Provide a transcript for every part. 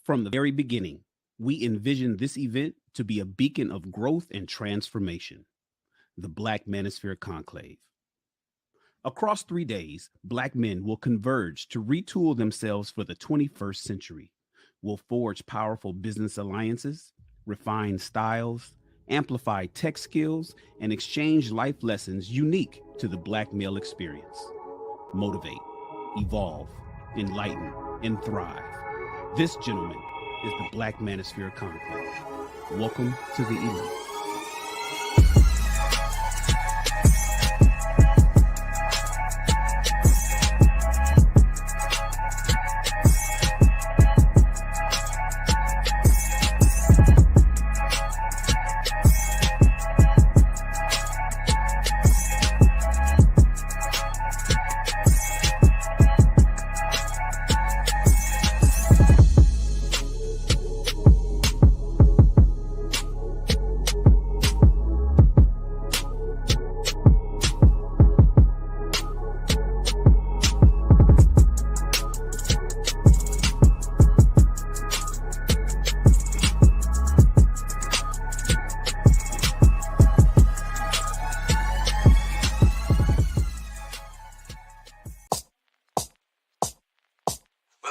From the very beginning, we envisioned this event to be a beacon of growth and transformation, the Black Manosphere Conclave. Across 3 days, Black men will converge to retool themselves for the 21st century. We'll forge powerful business alliances, refine styles, amplify tech skills, and exchange life lessons unique to the Black male experience. Motivate, evolve, enlighten, and thrive. This, gentlemen, is the Black Manosphere Conclave. Welcome to the elite.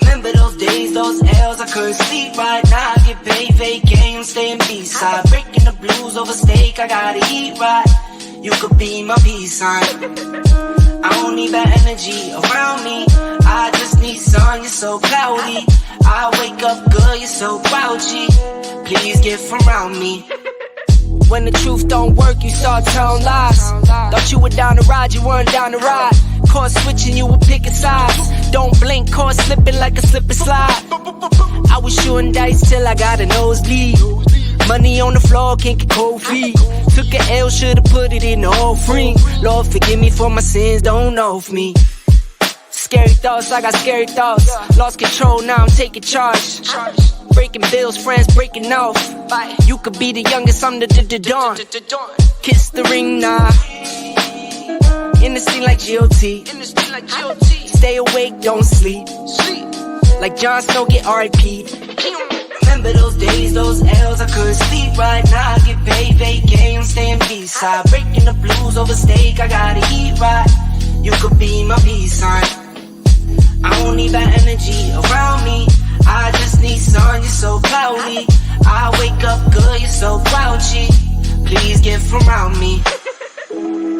Remember those days, those L's, I couldn't sleep right now. I get paid, vacay, I'm staying B-side. Breaking the blues over steak, I gotta eat right. You could be my peace sign. I don't need that energy around me. I just need sun, you're so cloudy. I wake up good, you're so grouchy. Please get from around me. When the truth don't work, you start telling lies. Thought you were down to ride, you weren't down to ride. Caught switching, you were picking sides. Don't blink, caught slipping like a slip and slide. I was shooting dice till I got a nosebleed. Money on the floor, can't get cold feet. Took a L, should've put it in the offering. Lord, forgive me for my sins, don't know of me. Scary thoughts, I got scary thoughts. Lost control, now I'm taking charge. Breaking bills, friends breaking off. You could be the youngest, I'm the dawn. Kiss the ring now. In the scene like GOT. Stay awake, don't sleep. Like Jon Snow, get R.I.P. Remember those days, those L's, I couldn't sleep right now. I get paid, vacay, I'm staying B-side. Breaking the blues over steak, I gotta eat right. You could be my peace sign. I don't need that energy around me. I just need sun, you're so cloudy. I wake up good, you're so grouchy. Please get from around me.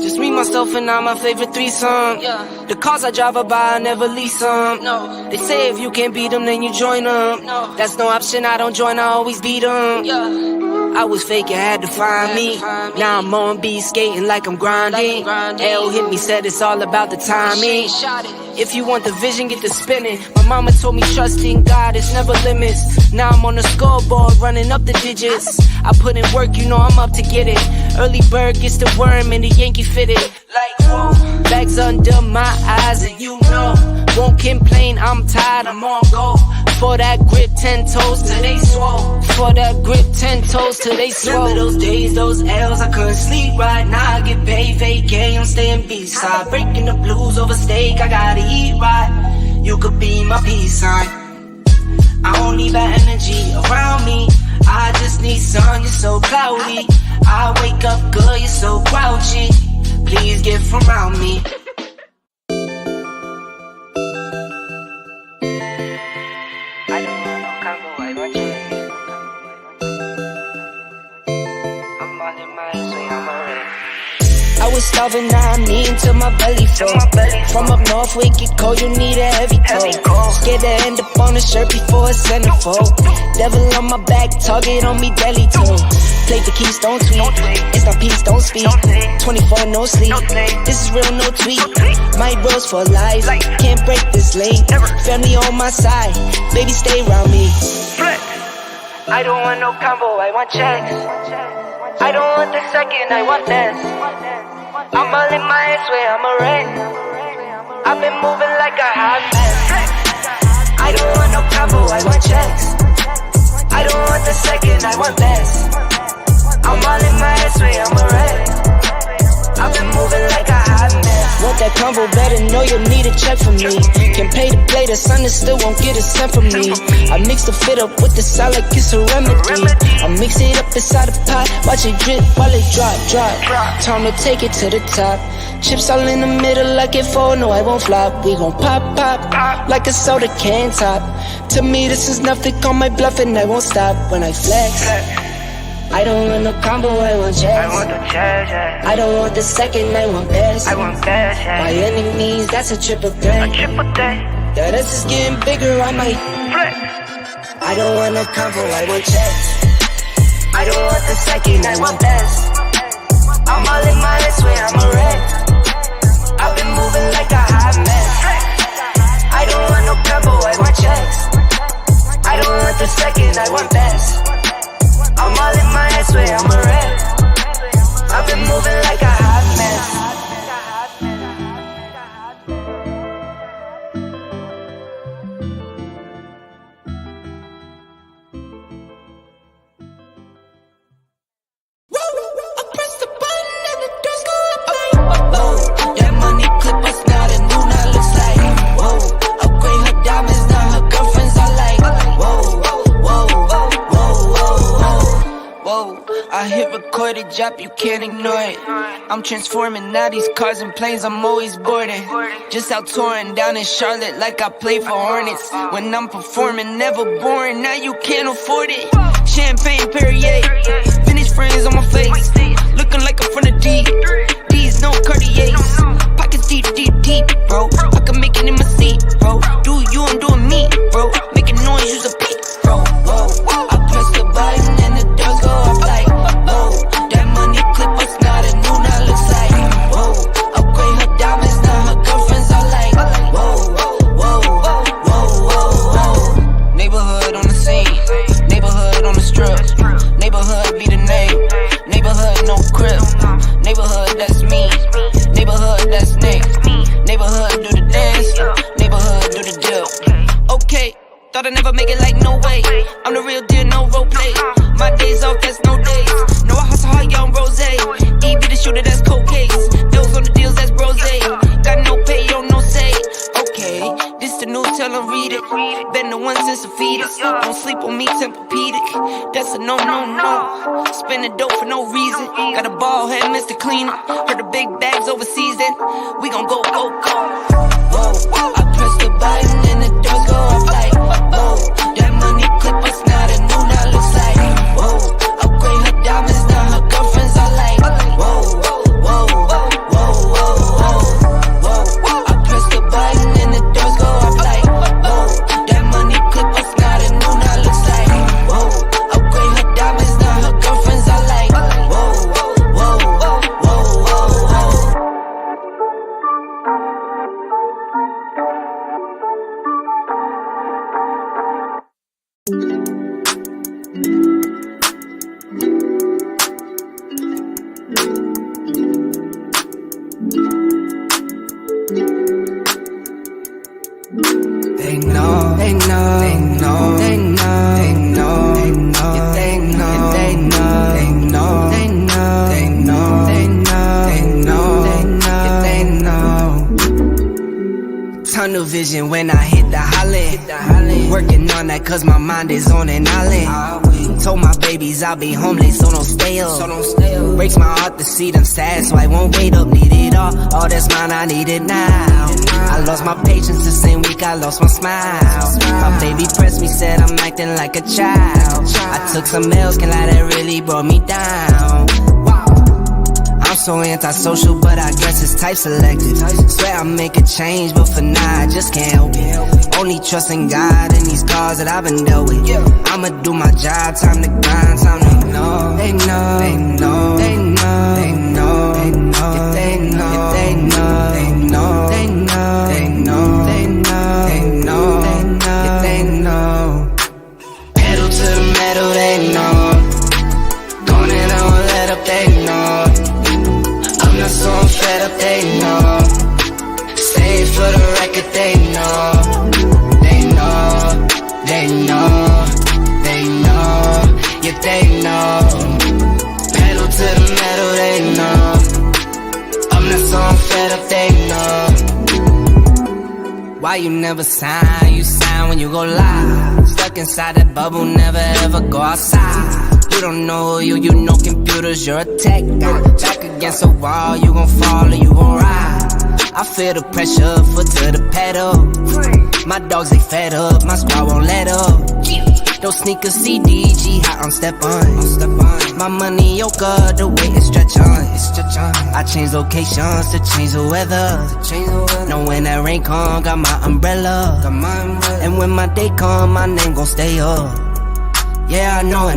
Just me, myself, and I, my favorite threesome. The cars I drive by, I never lease them. They say if you can't beat them, then you join them. That's no option, I don't join, I always beat them. I was fake, you had to find me. Now I'm on beat, skating like I'm grinding. L hit me, said it's all about the timing. If you want the vision, get the spinning. My mama told me trust in God, it's never limits. Now I'm on the scoreboard, running up the digits. I put in work, you know I'm up to get it. Early bird gets the worm and the Yankee fitted. Like whoa, bags under my eyes and you know. Won't complain, I'm tired, I'm on go. For that grip, 10 toes till they swole. For that grip, 10 toes till they swole. Remember those days, those L's, I couldn't sleep right now. I get paid, vacay, I'm staying B-side. Breaking the blues over steak, I gotta eat right. You could be my peace sign. I don't need that energy around me. I just need sun, you're so cloudy. I wake up good, you're so grouchy. Please get from around me. I was starving, now I'm eating till my belly full. From up north, we get cold, you need a heavy coat. Scared to end up on the shirt before it's centerfold. Devil on my back, target on me, belly too. Play for keys, don't tweet. It's not peace, don't speak. 24, no sleep. This is real, no tweet. My bros for life, can't break this link. Family on my side, baby stay around me. I don't want no combo, I want checks. I don't want the second, I want this. I'm all in my ass way, I'm a wreck. I've been moving like a hot mess. I don't want no combo, I want checks. I don't want the second, I want this. I'm all in my ass way, I'm a wreck. I've been moving like a hot mess. Want that convo, better know you'll need a check from me. Can pay to play, the sun still won't get a cent from me. I mix the fit up with the salt like it's a remedy. I mix it up inside the pot, watch it drip while it drop. Time to take it to the top. Chips all in the middle like it fall, no I won't flop. We gon' pop like a soda can top. To me this is nothing, call my bluff and I won't stop when I flex. I don't want no combo, I want checks. I want the checks, yeah. I don't want the second, I want best. I want best, yeah. By any means, that's a triple threat. A triple threat. Yeah, this is getting bigger, I might Flex. I don't want no combo, I want checks. I don't want the second, I want best. I'm all in my head, swear I'm a wreck. I've been moving like a hot mess. I don't want no combo, I want checks. I don't want the second, I want best. I'm all in my head, swear I'm a wreck. I've been moving like a hot mess. I hit record a drop, you can't ignore it. I'm transforming now these cars and planes, I'm always boarding. Just out touring down in Charlotte like I play for Hornets. When I'm performing, never boring, now you can't afford it. Champagne Perrier, Finnish friends on my face. Looking like I'm from the deep, these no Cartiers. Pockets deep, bro. I can make it in my seat, bro. Do you, I'm doing me, bro. Making noise, use a beat, bro. Whoa. I press the button and the doors go off like that money clip was not a new, now looks like upgrade her diamonds, now her girlfriends are like Neighborhood on the scene, neighborhood on the strip, neighborhood be the name, neighborhood no crib, neighborhood that's me, neighborhood that's Nick, neighborhood do the dance, neighborhood do the deal. Okay, thought I'd never make it, like no way, I'm the real deal, no role play. My days off, that's no days. No, I hustle hard, young rose. E be the shooter, that's cold case. Bills on the deals, that's brose. Got no pay, yo, no say. Okay, this the news, tell them read it. Been the one since the fetus. Don't sleep on me, Tempur-Pedic. That's a no. Spending dope for no reason. Got a ball head, Mr. Cleaner. Heard the big bags overseas, then we gon' go. Whoa, I press the button and the doors go off like that money clip was not a new, now looks like upgrade her diamonds, now her girlfriends are like I press the button and the doors go off like that money clip was not a new, now looks like upgrade her diamonds, now her girlfriends are like tunnel vision when I hit the holly. Working on that cause my mind is on an island. Told my babies I'll be homeless, so don't stay up. Breaks my heart to see them sad, so I won't wait up. Need it all that's mine, I need it now. I lost my patience the same week I lost my smile. My baby pressed me, said I'm acting like a child. I took some L's, can lie, that really brought me down. I'm so antisocial, but I guess it's type selective. Swear I'll make a change, but for now I just can't help it. Only trusting God in these scars that I've been dealt with. I'ma do my job, time to grind, time to ignore. They know, they know, they know, they know, they know, they know, they know, they know, they know, they know, they know, they know, they know. Pedal to the metal, they know. Gone and I won't let up, they know. I'm not so I'm fed up, they know. Stay for the record, they know. They know, they know, they know. Yeah, they know. Pedal to the metal, they know. I'm not so I'm fed up, they know. Why you never sign? You sign when you go live. Stuck inside that bubble, never ever go outside. You don't know you know computers, you're a tech guy. Back against a wall, you gon' fall or you gon' ride. I feel the pressure, foot to the pedal. My dogs, they fed up, my squad won't let up. Those sneakers CDG, hot on step on. My money yoga, the way it stretch on. I change locations to change the weather. Know when that rain come, got my umbrella. And when my day come, my name gon' stay up. Yeah, I know.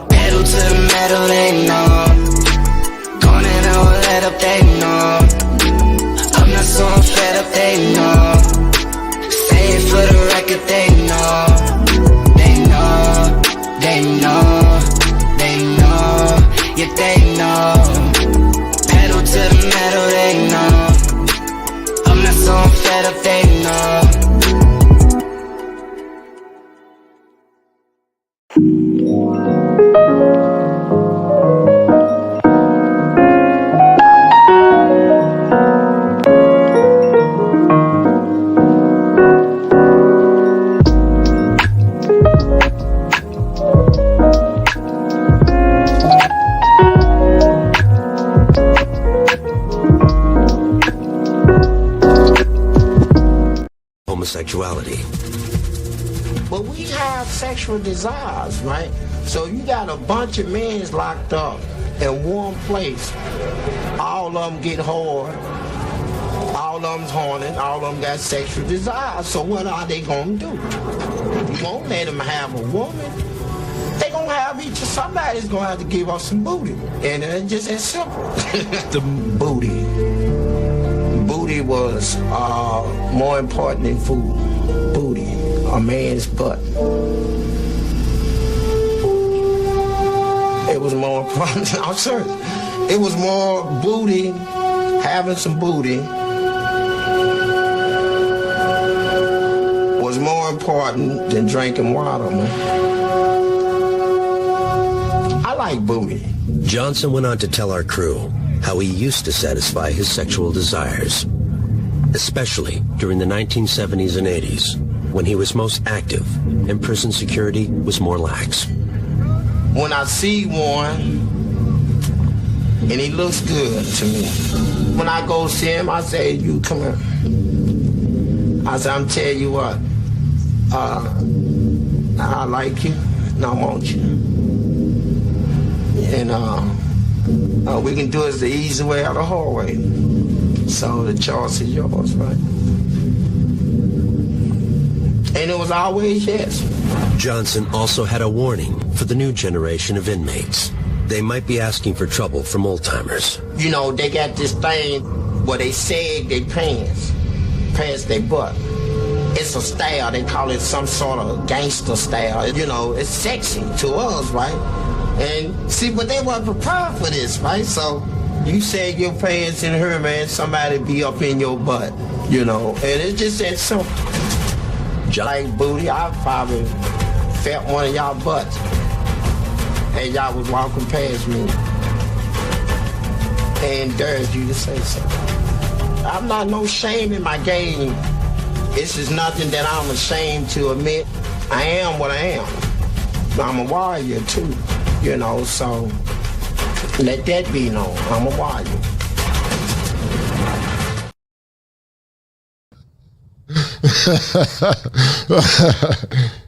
Pedal to the metal, they know. Gone and I won't let up, they know. I'm not so fed up, they know. Say it for the record, they know. They know, yeah they know. Pedal to the metal, they know. I'm not so fed up, they know. Homosexuality. But we have sexual desires, right? So you got a bunch of men locked up in one place. All of them get hard. All of them's horny. All of them got sexual desires. So what are they gonna do? You won't let them have a woman. They gonna have somebody's gonna have to give us some booty. And it's just as simple. The booty. Booty was more important than food. Booty, a man's butt. It was more important. I'm serious. It was more booty, having some booty was more important than drinking water, man. I like booty. Johnson went on to tell our crew how he used to satisfy his sexual desires, especially during the 1970s and 80s, when he was most active and prison security was more lax. When I see one, and he looks good to me, when I go see him, I say, you come here. I say, I'm telling you what, I like you, and I want you. And we can do it the easy way or the hard way. So the choice is yours, right? And it was always yes. Johnson also had a warning for the new generation of inmates. They might be asking for trouble from old-timers. You know, they got this thing where they sag their pants past their butt. It's a style. They call it some sort of gangster style. You know, it's sexy to us, right? And see, but they weren't prepared for this, right? So you sag your pants in her, man, somebody be up in your butt, you know? And it's just that simple. Like booty, I probably felt one of y'all butts and y'all was walking past me and dared you to say something. I'm not no shame in my game. This is nothing that I'm ashamed to admit. I am what I am. I'm a warrior too, you know, so let that be known. I'm a warrior.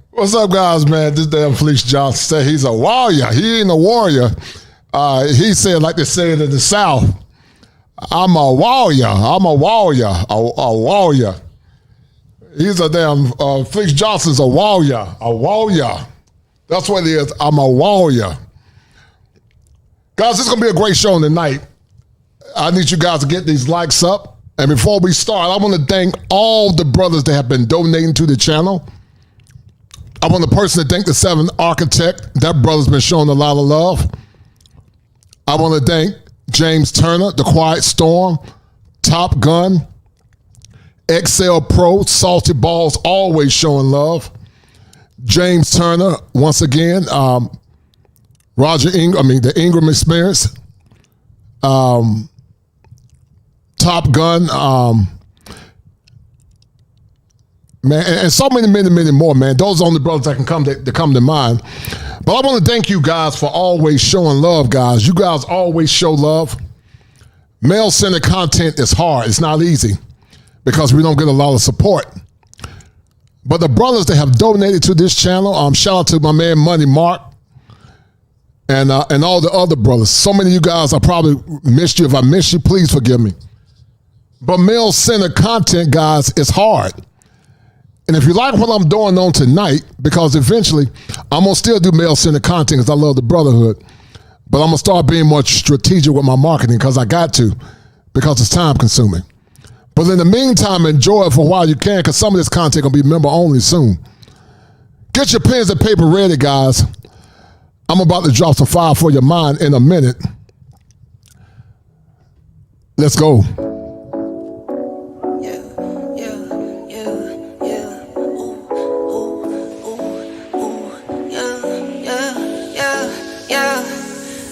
What's up, guys, man? This damn Fleece Johnson said he's a warrior. He ain't a warrior. He said, like they say it in the South, I'm a warrior. I'm a warrior. A warrior. He's a damn, Fleece Johnson's a warrior. A warrior. That's what it is. I'm a warrior. Guys, this is going to be a great show tonight. I need you guys to get these likes up. And before we start, I want to thank all the brothers that have been donating to the channel. I want to personally thank the 7th Architect. That brother's been showing a lot of love. I want to thank James Turner, The Quiet Storm, Top Gun, Excel Pro, Salty Balls, always showing love. James Turner, once again, Roger Ingram, the Ingram Experience, Top Gun, man, and so many more, man. Those are only brothers that can come to mind. But I want to thank you guys for always showing love, guys. You guys always show love. Male-centered content is hard. It's not easy because we don't get a lot of support. But the brothers that have donated to this channel, shout out to my man Money Mark and all the other brothers. So many of you guys, I probably missed you. If I missed you, please forgive me. But male-centered content, guys, is hard. And if you like what I'm doing on tonight, because eventually I'm going to still do male-centered content because I love the brotherhood, but I'm going to start being more strategic with my marketing because I got to, because it's time-consuming. But in the meantime, enjoy it for a while you can, because some of this content going to be member-only soon. Get your pens and paper ready, guys. I'm about to drop some fire for your mind in a minute. Let's go.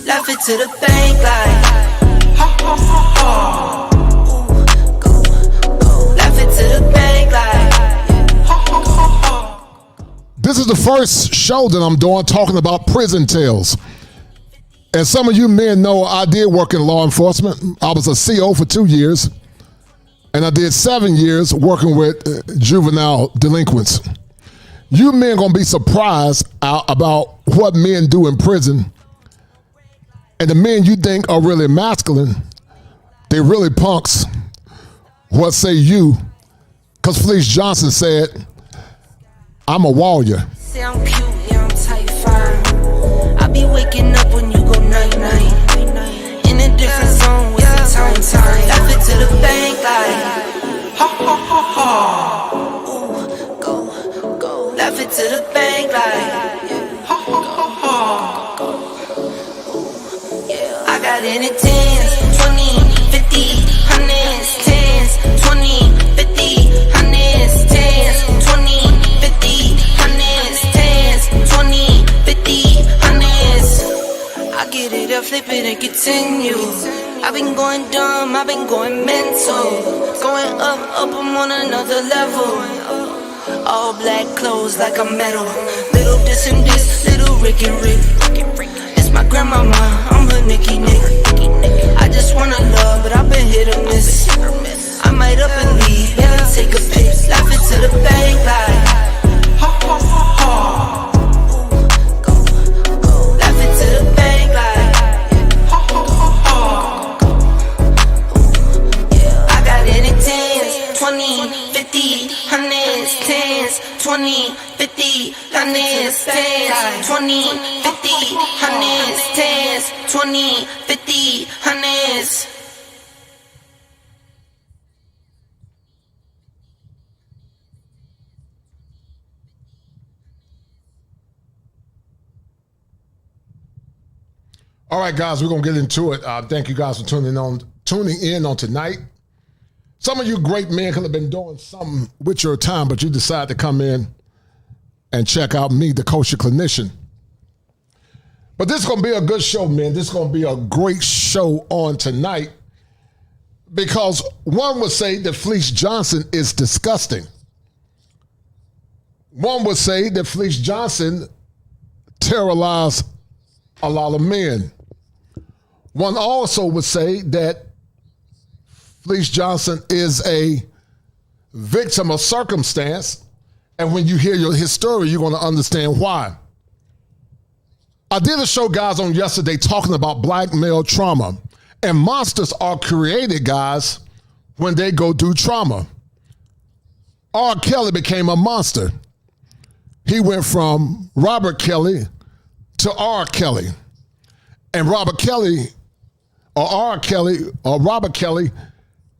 Left it to the bank like ha ha ha ha. Left it to the bank like ha ha ha ha. This is the first show that I'm doing talking about prison tales. As some of you men know, I did work in law enforcement. I was a CO for 2 years, and I did 7 years working with juvenile delinquents. You men gonna be surprised about what men do in prison. And the men you think are really masculine, they really punks. What say you? Because Fleece Johnson said, I'm a warrior. Say I'm cute, yeah, I'm tight fine. I be waking up when you go night-night. In a different zone with some time. Left it to the bank like ha ha ha ha. Ooh, go. Left it to the bank like ha ha ha ha. I got any 10s, 20, 50, 100s, 10s, 20, 50, 100s, 10s, 20, 50, 100s, 10s, 20, 50, 100s. I get it, I flip it and continue. I've been going dumb, I've been going mental. Going up, I'm on another level. All black clothes like a metal. Little this and this, little Rick and Rick. My grandmama, I'm her Nicky Nick. I just wanna love, but I've been hit or miss. I might up and leave, never take a pic. Laugh it to the bank like ha ha ha ha. Go. Laugh it to the bank like ha ha ha ha. I got any 10s, 20, 50, 100s, 10s, 20, 50, 100s, 10s, 20, 50, 100s, 10s, 20, 50, 100s. All right, guys, we're going to get into it. Thank you guys for tuning in on tonight. Some of you great men could have been doing something with your time, but you decided to come in and check out me, the kosher clinician. But this is going to be a good show, man. This is going to be a great show on tonight because one would say that Fleece Johnson is disgusting. One would say that Fleece Johnson terrorized a lot of men. One also would say that Fleece Johnson is a victim of circumstance, and when you hear his story, you're going to understand why. I did a show, guys, on yesterday talking about black male trauma, and monsters are created, guys, when they go through trauma. R. Kelly became a monster. He went from Robert Kelly to R. Kelly. And Robert Kelly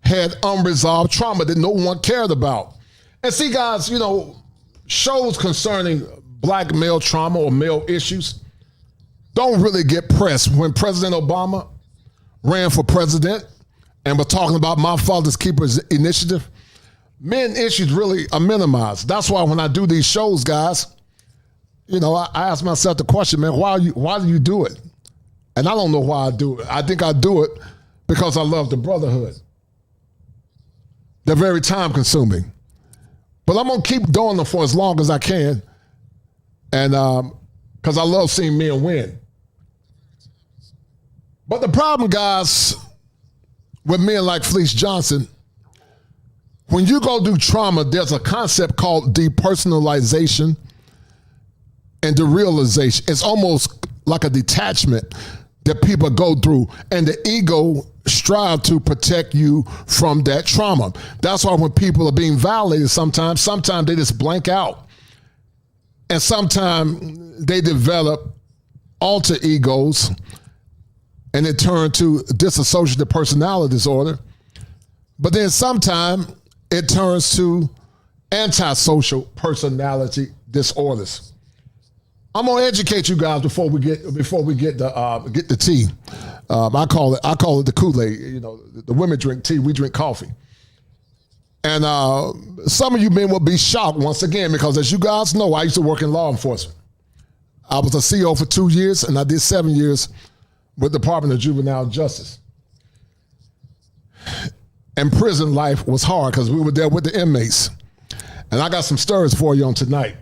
had unresolved trauma that no one cared about. And see, guys, you know, shows concerning black male trauma or male issues don't really get pressed. When President Obama ran for president and was talking about My Father's Keeper's initiative, men issues really are minimized. That's why when I do these shows, guys, you know, I ask myself the question, man, why do you do it? And I don't know why I do it. I think I do it because I love the brotherhood. They're very time consuming. But I'm going to keep doing them for as long as I can. And because I love seeing men win. But the problem, guys, with men like Fleece Johnson, when you go do trauma, there's a concept called depersonalization and derealization. It's almost like a detachment that people go through, and the ego strive to protect you from that trauma. That's why when people are being violated sometimes they just blank out. And sometimes they develop alter egos and it turn to dissociative personality disorder. But then sometimes it turns to antisocial personality disorders. I'm gonna educate you guys before we get the tea. I call it the Kool-Aid. You know, the women drink tea, we drink coffee. And some of you men will be shocked once again because, as you guys know, I used to work in law enforcement. I was a CO for 2 years, and I did 7 years with the Department of Juvenile Justice. And prison life was hard because we were there with the inmates. And I got some stories for you on tonight.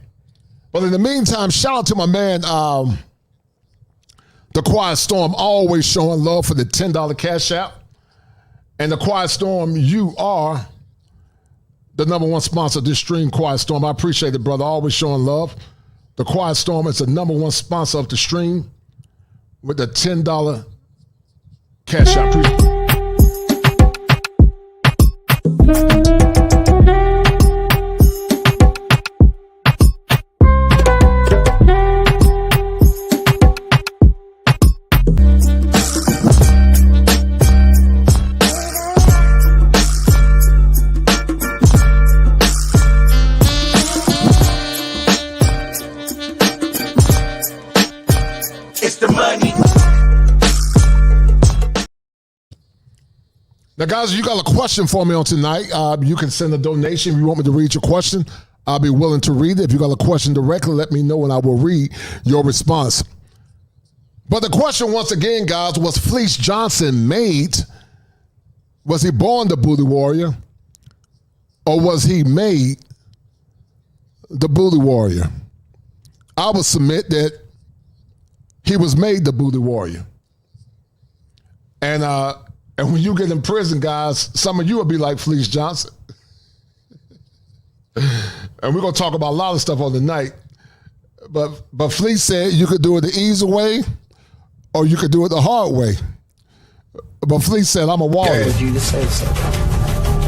But in the meantime, shout out to my man, The Quiet Storm, always showing love for the $10 cash app. And The Quiet Storm, you are the #1 sponsor of this stream, Quiet Storm. I appreciate it, brother, always showing love. The Quiet Storm is the #1 sponsor of the stream with the $10 cash app. Now, guys, you got a question for me on tonight. You can send a donation if you want me to read your question. I'll be willing to read it. If you got a question directly, let me know and I will read your response. But the question, once again, guys, was Fleece Johnson made? Was he born the Booty Warrior? Or was he made the Booty Warrior? I would submit that he was made the Booty Warrior. And when you get in prison, guys, some of you will be like Fleece Johnson. And we're going to talk about a lot of stuff on the night. But Fleece said you could do it the easy way or you could do it the hard way. But Fleece said, I'm a warrior. You to say so.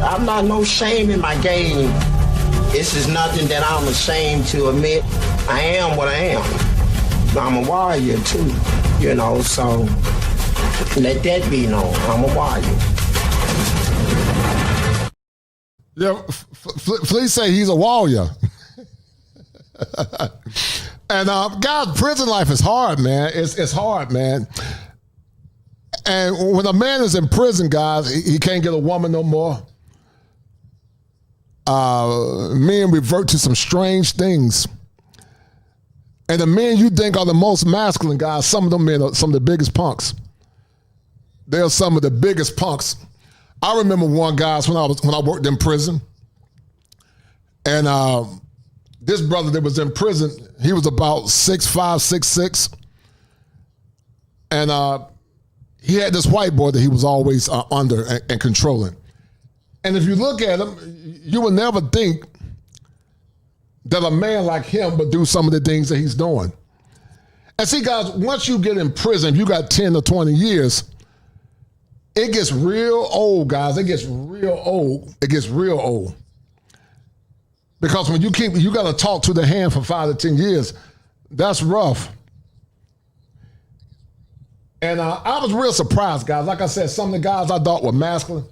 I'm not no shame in my game. This is nothing that I'm ashamed to admit. I am what I am. I'm a warrior too, you know, so let that be known. I'm a warrior. Yeah, Fleece say he's a warrior. And guys, prison life is hard, man. It's hard, man. And when a man is in prison, guys, he can't get a woman no more. Men revert to some strange things. And the men you think are the most masculine guys, some of them men are some of the biggest punks. They're some of the biggest punks. I remember one, guys, when I worked in prison. And this brother that was in prison, he was about 6'5", 6'6". And he had this white boy that he was always under and controlling. And if you look at him, you would never think that a man like him would do some of the things that he's doing. And see, guys, once you get in prison, if you got 10 or 20 years, it gets real old, guys. It gets real old. It gets real old. Because when you got to talk to the hand for 5 to 10 years, that's rough. And I was real surprised, guys. Like I said, some of the guys I thought were masculine,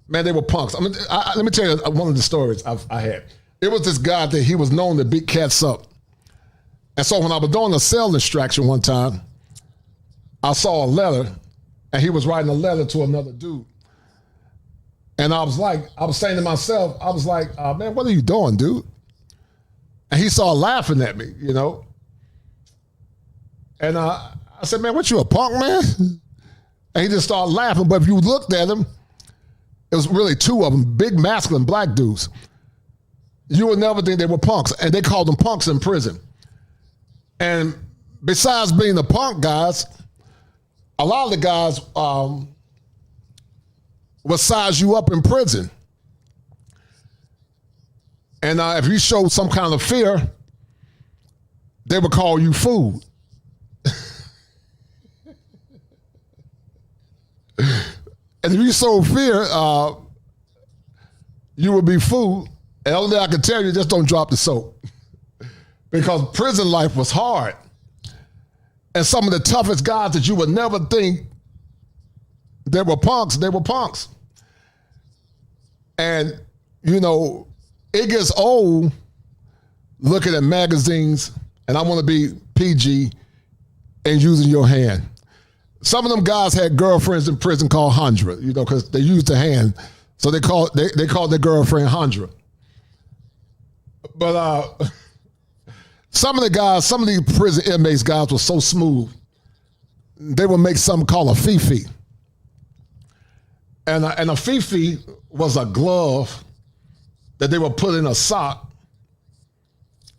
man, they were punks. I mean, let me tell you one of the stories I had. It was this guy that he was known to beat cats up. And so when I was doing a cell extraction one time, I saw a letter, and he was writing a letter to another dude. And I was saying to myself, man, what are you doing, dude? And he started laughing at me, you know. And I said, man, what, you a punk, man? And he just started laughing. But if you looked at him, it was really two of them, big masculine black dudes. you would never think they were punks. And they called them punks in prison. And besides being the punk guys, a lot of the guys will size you up in prison. And if you showed some kind of fear, they would call you food. And if you showed fear, you would be food. And the only thing I can tell you, just don't drop the soap. Because prison life was hard. And some of the toughest guys that you would never think they were punks. And, you know, it gets old looking at magazines, and I want to be PG and using your hand. Some of them guys had girlfriends in prison called Handra, you know, because they used the hand. So they called their girlfriend Handra. But some of these prison inmates guys were so smooth, they would make something called a fifi. And a fifi was a glove that they would put in a sock,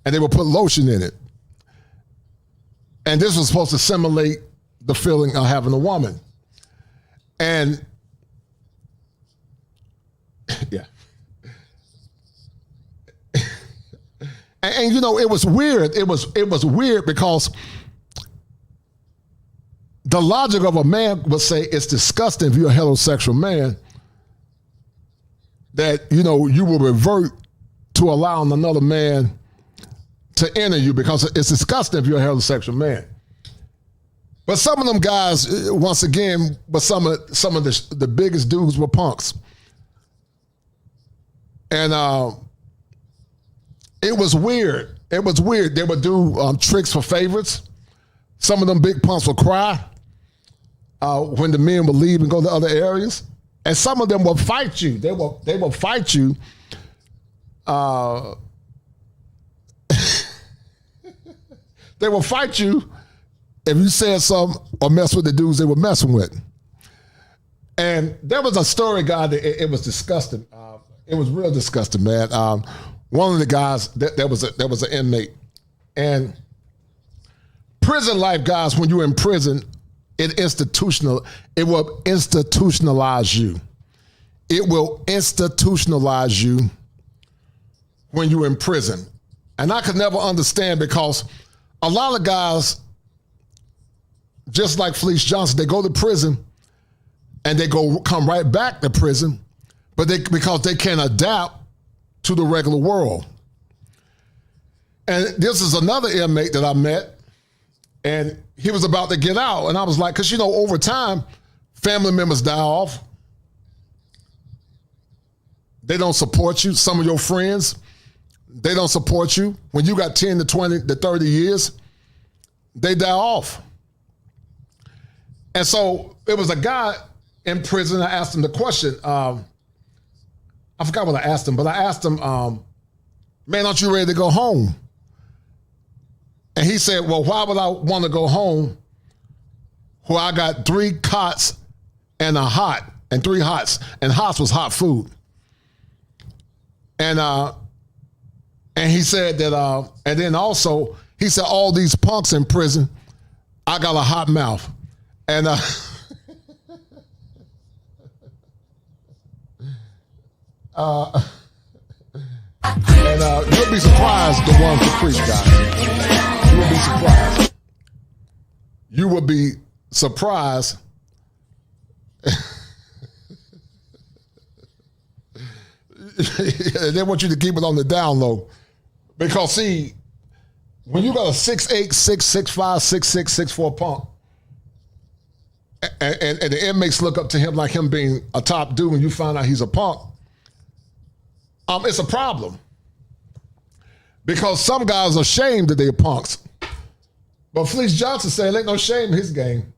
and they would put lotion in it. And this was supposed to simulate the feeling of having a woman. And yeah. And you know, it was weird. It was weird because the logic of a man would say it's disgusting if you're a heterosexual man that, you know, you will revert to allowing another man to enter you because it's disgusting if you're a heterosexual man. But some of them guys, once again, but some of the biggest dudes were punks. And it was weird. They would do tricks for favorites. Some of them big punks would cry when the men would leave and go to other areas. And some of them will fight you. They will fight you. They will fight you if you said something or mess with the dudes they were messing with. And there was a story, guy, that it was disgusting. It was real disgusting, man. One of the guys, there was an inmate. And prison life, guys, when you're in prison, it will institutionalize you. It will institutionalize you when you're in prison. And I could never understand because a lot of guys, just like Fleece Johnson, they go to prison and they come right back to prison, but because they can't adapt to the regular world. And this is another inmate that I met, and he was about to get out. And I was like, because, you know, over time, family members die off. They don't support you. Some of your friends, they don't support you. When you got 10 to 20 to 30 years, they die off. And so it was a guy in prison. I asked him the question. I forgot what I asked him, but I asked him, man, aren't you ready to go home? And he said, well, why would I want to go home where I got 3 cots and a hot, and 3 hots, and hots was hot food. And he said that, and then also, he said, all these punks in prison, I got a hot mouth. And you'll be surprised the ones that preach, guys. You will be surprised. You will be surprised. They want you to keep it on the down low. Because see, when you got a 6'8", 6'5", 6'6", 6'4" punk, and the inmates look up to him like him being a top dude and you find out he's a punk, it's a problem. Because some guys are ashamed that they're punks. But Fleece Johnson said, there ain't no shame in his game.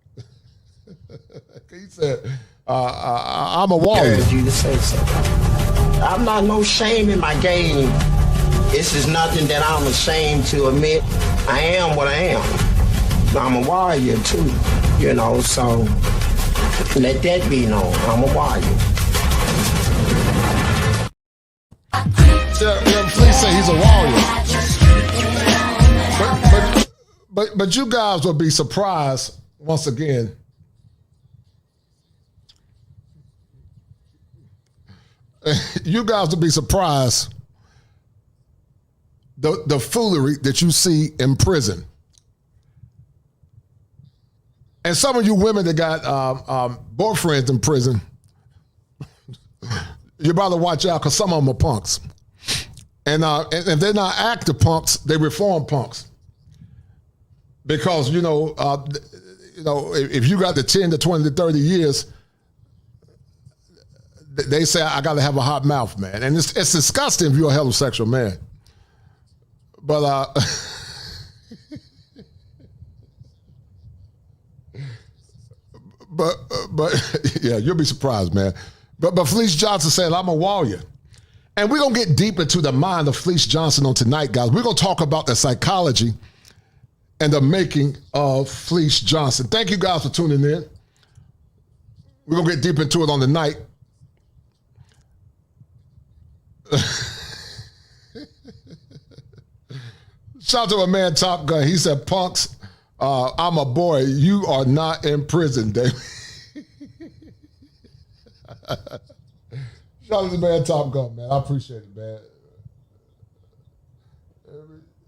He said, I'm a warrior. I you to say so. I'm not no shame in my game. This is nothing that I'm ashamed to admit. I am what I am. I'm a warrior too, you know, so let that be known. I'm a warrior. Yeah, Fleece say he's a warrior. But you guys will be surprised once again. You guys will be surprised the foolery that you see in prison. And some of you women that got boyfriends in prison, you better watch out because some of them are punks. And if they're not active punks, they reform punks. Because, if you got the 10 to 20 to 30 years, they say, I got to have a hot mouth, man. And it's disgusting if you're a heterosexual man. But yeah, you'll be surprised, man. But Fleece Johnson said, I'm a warrior. And we're going to get deep into the mind of Fleece Johnson on tonight, guys. We're going to talk about the psychology and the making of Fleece Johnson. Thank you guys for tuning in. We're going to get deep into it on the night. Shout out to my man Top Gun. He said, punks, I'm a boy. You are not in prison, David. Shout out to man Top Gun, man. I appreciate it, man.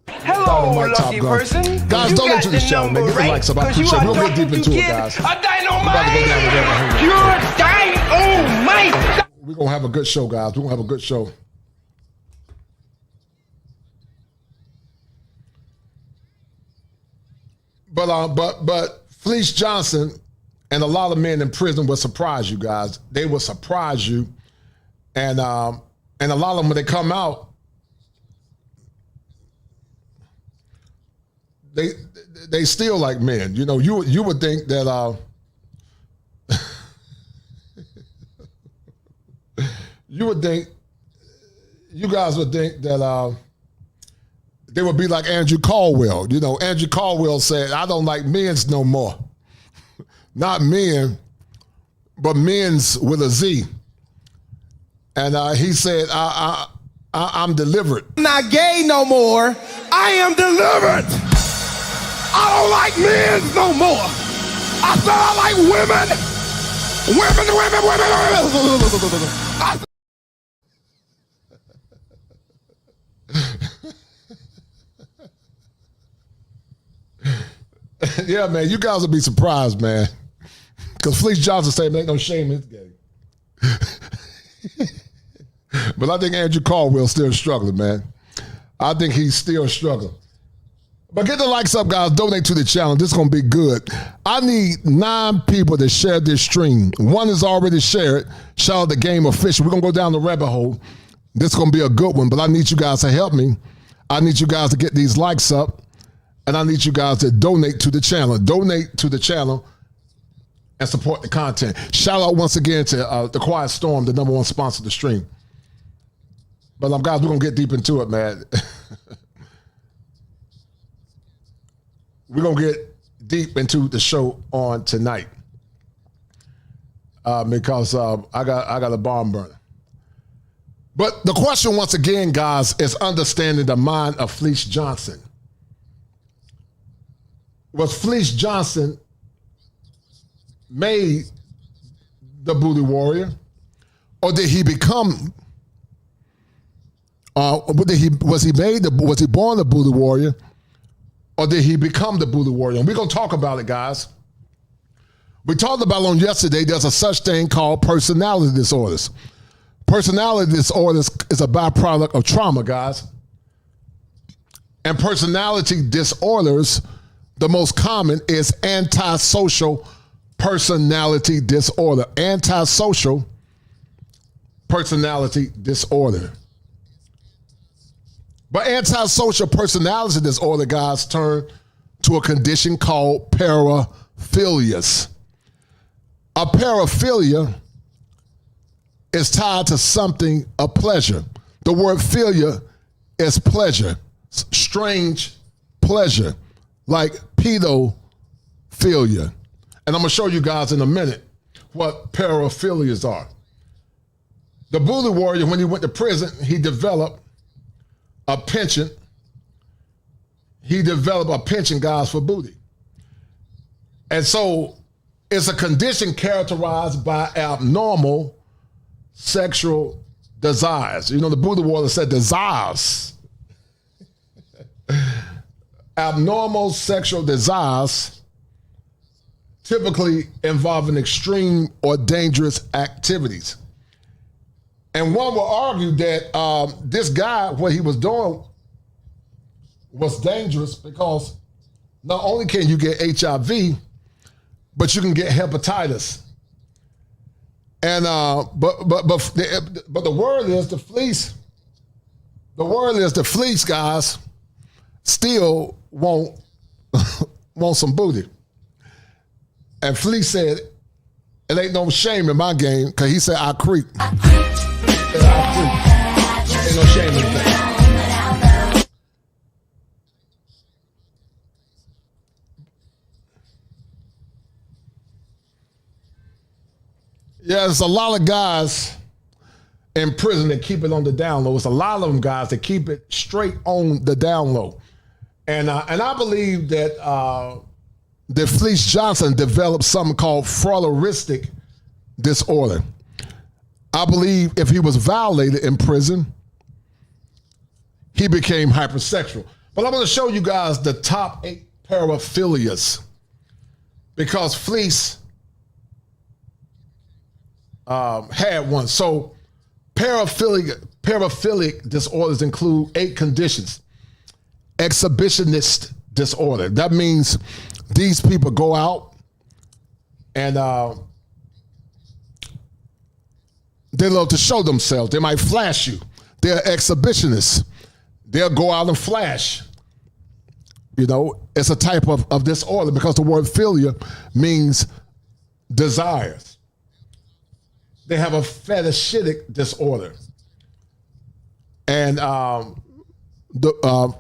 Hello, lucky person. Guys, don't enter this channel, man. Get the likes up. I appreciate it. We'll get deep into it, guys. A dynamite! You're dynamite! We're going to have a good show, guys. We're going to have a good show. But Fleece Johnson and a lot of men in prison will surprise you guys. They will surprise you. And a lot of them, when they come out, they still like men. You would think that you guys would think that they would be like Andrew Caldwell. Andrew Caldwell said, I don't like men's no more. Not men, but men's with a Z. And he said, I'm delivered. I'm not gay no more. I am delivered. I don't like men no more. I said I like women. Yeah, man, you guys will be surprised, man. Because Fleece Johnson said, ain't no shame in his game. But I think Andrew Caldwell's still struggling, man. I think he's still struggling. But get the likes up, guys. Donate to the channel. This is going to be good. I need 9 people to share this stream. 1 is already shared. Shout out to Game Official. We're going to go down the rabbit hole. This is going to be a good one, but I need you guys to help me. I need you guys to get these likes up, and I need you guys to donate to the channel. Donate to the channel and support the content. Shout out once again to The Quiet Storm, the #1 sponsor of the stream. But guys, we're going to get deep into it, man. We're going to get deep into the show on tonight because I got a bomb burner. But the question once again, guys, is understanding the mind of Fleece Johnson. Was Fleece Johnson made the booty warrior, or did he become? Was he born the booty warrior, or did he become the booty warrior? And we're gonna talk about it, guys. We talked about on yesterday. There's a such thing called personality disorders. Personality disorders is a byproduct of trauma, guys. And personality disorders, the most common is antisocial personality disorder. Antisocial personality disorder. But antisocial personality disorder, guys, turn to a condition called paraphilias. A paraphilia is tied to something of pleasure. The word philia is pleasure, strange pleasure, like pedophilia. And I'm gonna show you guys in a minute what paraphilias are. The bully warrior, when he went to prison, he developed a penchant. He developed a penchant, guys, for booty. And so it's a condition characterized by abnormal sexual desires. You know, the Buddha warrior said desires. Abnormal sexual desires typically involving extreme or dangerous activities. And one will argue that this guy, what he was doing was dangerous because not only can you get HIV, but you can get hepatitis. And but the word is the fleece. The word is the fleece guys still want some booty. And Fleece said, it ain't no shame in my game, because he said, I creep. Ain't no shame in that. Yeah, there's a lot of guys in prison that keep it on the down low. It's a lot of them guys that keep it straight on the down low. And I believe that Fleece Johnson developed something called frauleristic disorder. I believe if he was violated in prison, he became hypersexual. But I'm going to show you guys the top 8 paraphilias because Fleece had one. So paraphilic disorders include 8 conditions. Exhibitionist disorder. That means these people go out and they love to show themselves. They might flash you. They're exhibitionists. They'll go out and flash. You know, it's a type of disorder because the word philia means desires. They have a fetishitic disorder. And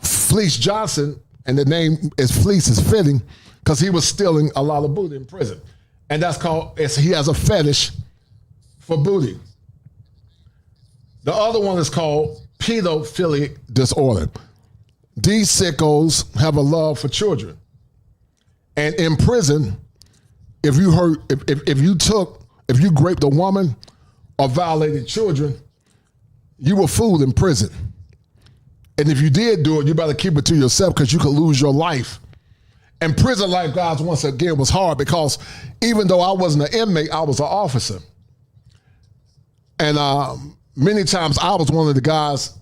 Fleece Johnson, and the name is Fleece is fitting because he was stealing a lot of booty in prison. And that's he has a fetish for booty. The other one is called pedophilic disorder. These sickos have a love for children. And in prison, if you raped a woman or violated children, you were fooled in prison. And if you did do it, you better keep it to yourself because you could lose your life. And prison life, guys, once again, was hard because even though I wasn't an inmate, I was an officer. And many times I was one of the guys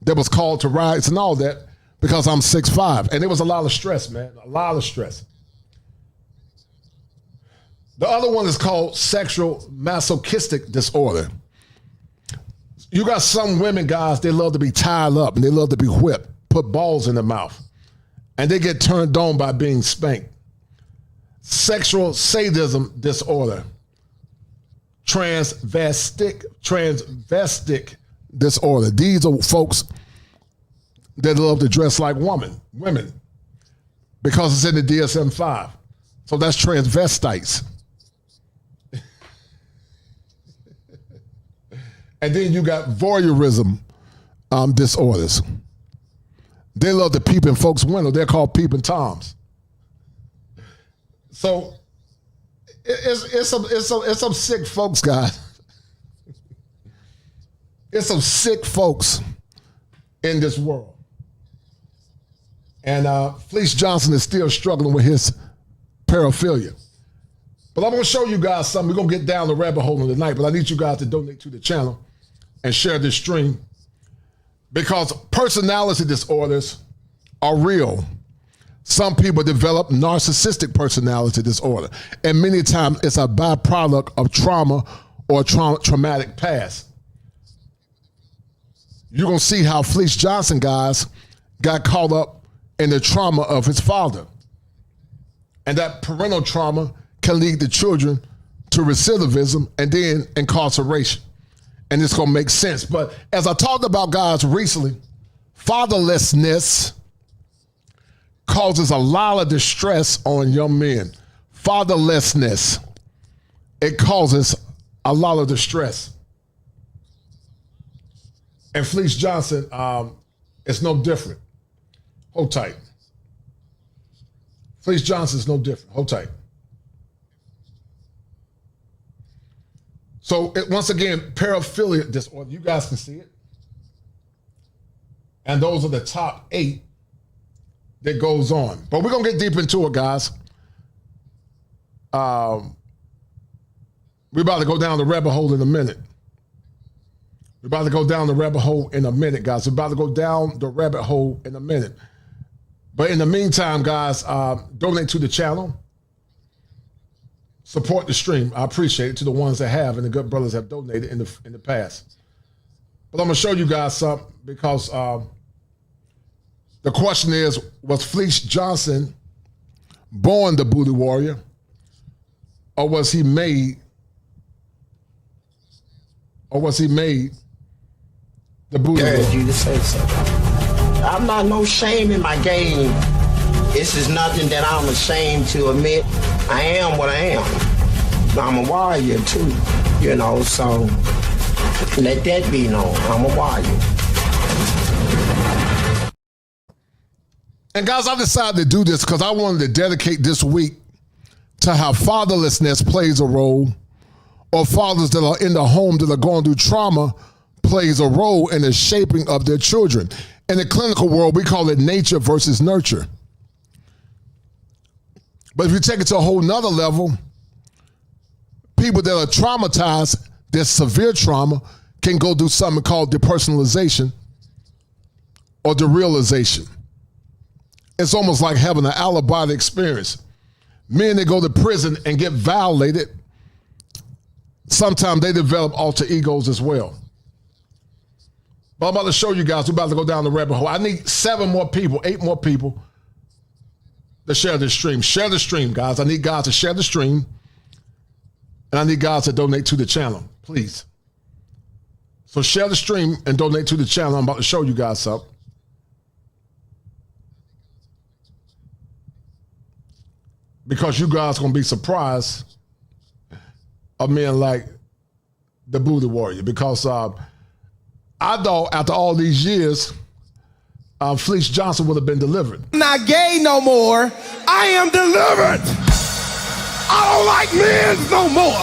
that was called to rides and all that because I'm 6'5". And it was a lot of stress, man, a lot of stress. The other one is called sexual masochistic disorder. You got some women, guys, they love to be tied up and they love to be whipped, put balls in their mouth, and they get turned on by being spanked. Sexual sadism disorder. Transvestic disorder. These are folks that love to dress like women, because it's in the DSM-5. So that's transvestites. And then you got voyeurism disorders. They love to peep in folks' window. They're called peeping toms. So it's some sick folks, guys. It's some sick folks in this world. And Fleece Johnson is still struggling with his paraphilia. But I'm going to show you guys something. We're going to get down the rabbit hole tonight, but I need you guys to donate to the channel and share this stream because personality disorders are real. Some people develop narcissistic personality disorder, and many times it's a byproduct of trauma or traumatic past. You're going to see how Fleece Johnson, guys, got caught up in the trauma of his father. And that parental trauma can lead the children to recidivism and then incarceration. And it's going to make sense. But as I talked about, guys, recently, fatherlessness causes a lot of distress on young men. Fatherlessness, it causes a lot of distress. And Fleece Johnson It's no different. Hold tight. Fleece Johnson is no different. Hold tight. So once again, paraphilia disorder. You guys can see it. And those are the top 8 that goes on. But we're going to get deep into it, guys. We're about to go down the rabbit hole in a minute. We're about to go down the rabbit hole in a minute, guys. We're about to go down the rabbit hole in a minute. But in the meantime, guys, donate to the channel. Support the stream. I appreciate it to the ones that have, and the good brothers have donated in the past. But I'm going to show you guys something because the question is, was Fleece Johnson born the booty warrior, or was he made the booty warrior? You to say so. I'm not no shame in my game. This is nothing that I'm ashamed to admit. I am what I am. I'm a warrior too, you know, so let that be known. I'm a warrior. And guys, I decided to do this because I wanted to dedicate this week to how fatherlessness plays a role, or fathers that are in the home that are going through trauma plays a role in the shaping of their children. In the clinical world, we call it nature versus nurture. But if you take it to a whole nother level, people that are traumatized, there's severe trauma, can go through something called depersonalization or derealization. It's almost like having an out-of-body experience. Men that go to prison and get violated, sometimes they develop alter egos as well. But I'm about to show you guys, we're about to go down the rabbit hole. I need 7 more people, 8 more people to share this stream. Share the stream, guys. I need guys to share the stream. And I need guys to donate to the channel, please. So share the stream and donate to the channel. I'm about to show you guys something. Because you guys are going to be surprised of men like the booty warrior. Because I thought after all these years, Fleece Johnson would have been delivered. Not gay no more. I am delivered. I don't like men no more.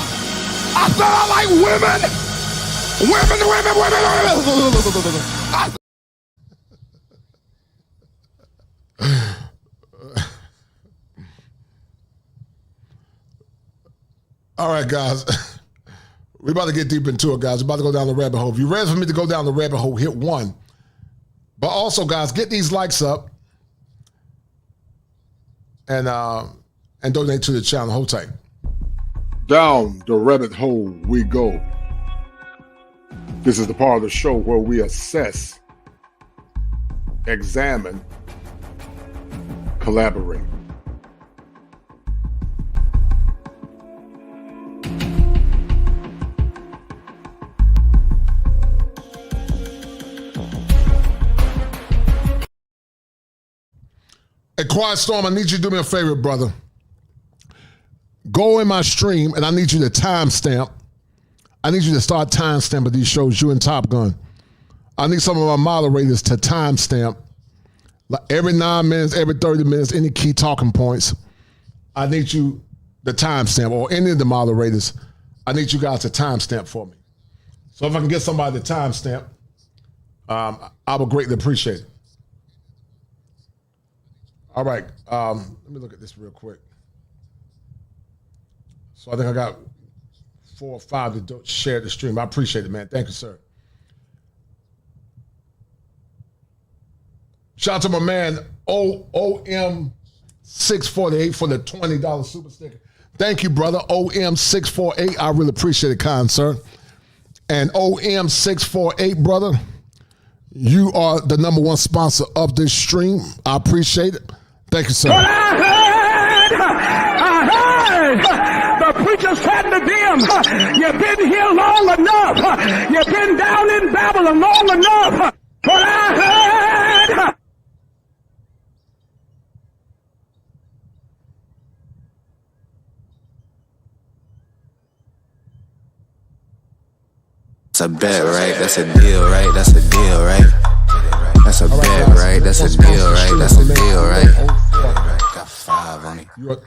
I said I like women. Women. All right, guys. We're about to get deep into it, guys. We're about to go down the rabbit hole. If you're ready for me to go down the rabbit hole, hit 1. But also, guys, get these likes up and donate to the channel. Hold tight. Down the rabbit hole we go. This is the part of the show where we assess, examine, collaborate. Hey, Quiet Storm, I need you to do me a favor, brother. Go in my stream, and I need you to timestamp. I need you to start timestamping these shows, you and Top Gun. I need some of my moderators to timestamp. Like every 9 minutes, every 30 minutes, any key talking points, I need you to timestamp, or any of the moderators, I need you guys to timestamp for me. So if I can get somebody to timestamp, I would greatly appreciate it. All right, let me look at this real quick. So I think I got 4 or 5 to share the stream. I appreciate it, man. Thank you, sir. Shout out to my man OM648 for the $20 super sticker. Thank you, brother. OM648. I really appreciate it, kind sir. And OM648, brother, you are the #1 sponsor of this stream. I appreciate it. Thank you, sir. But I heard the preacher said to them, you've been here long enough. You've been down in Babylon long enough. But I heard. That's a bet, right? That's a deal, right? That's a deal, right? That's a All right, bet, guys. right? That's a Let's deal, bounce the right? street That's a and make deal, it right? go. Got 5 on it. You are-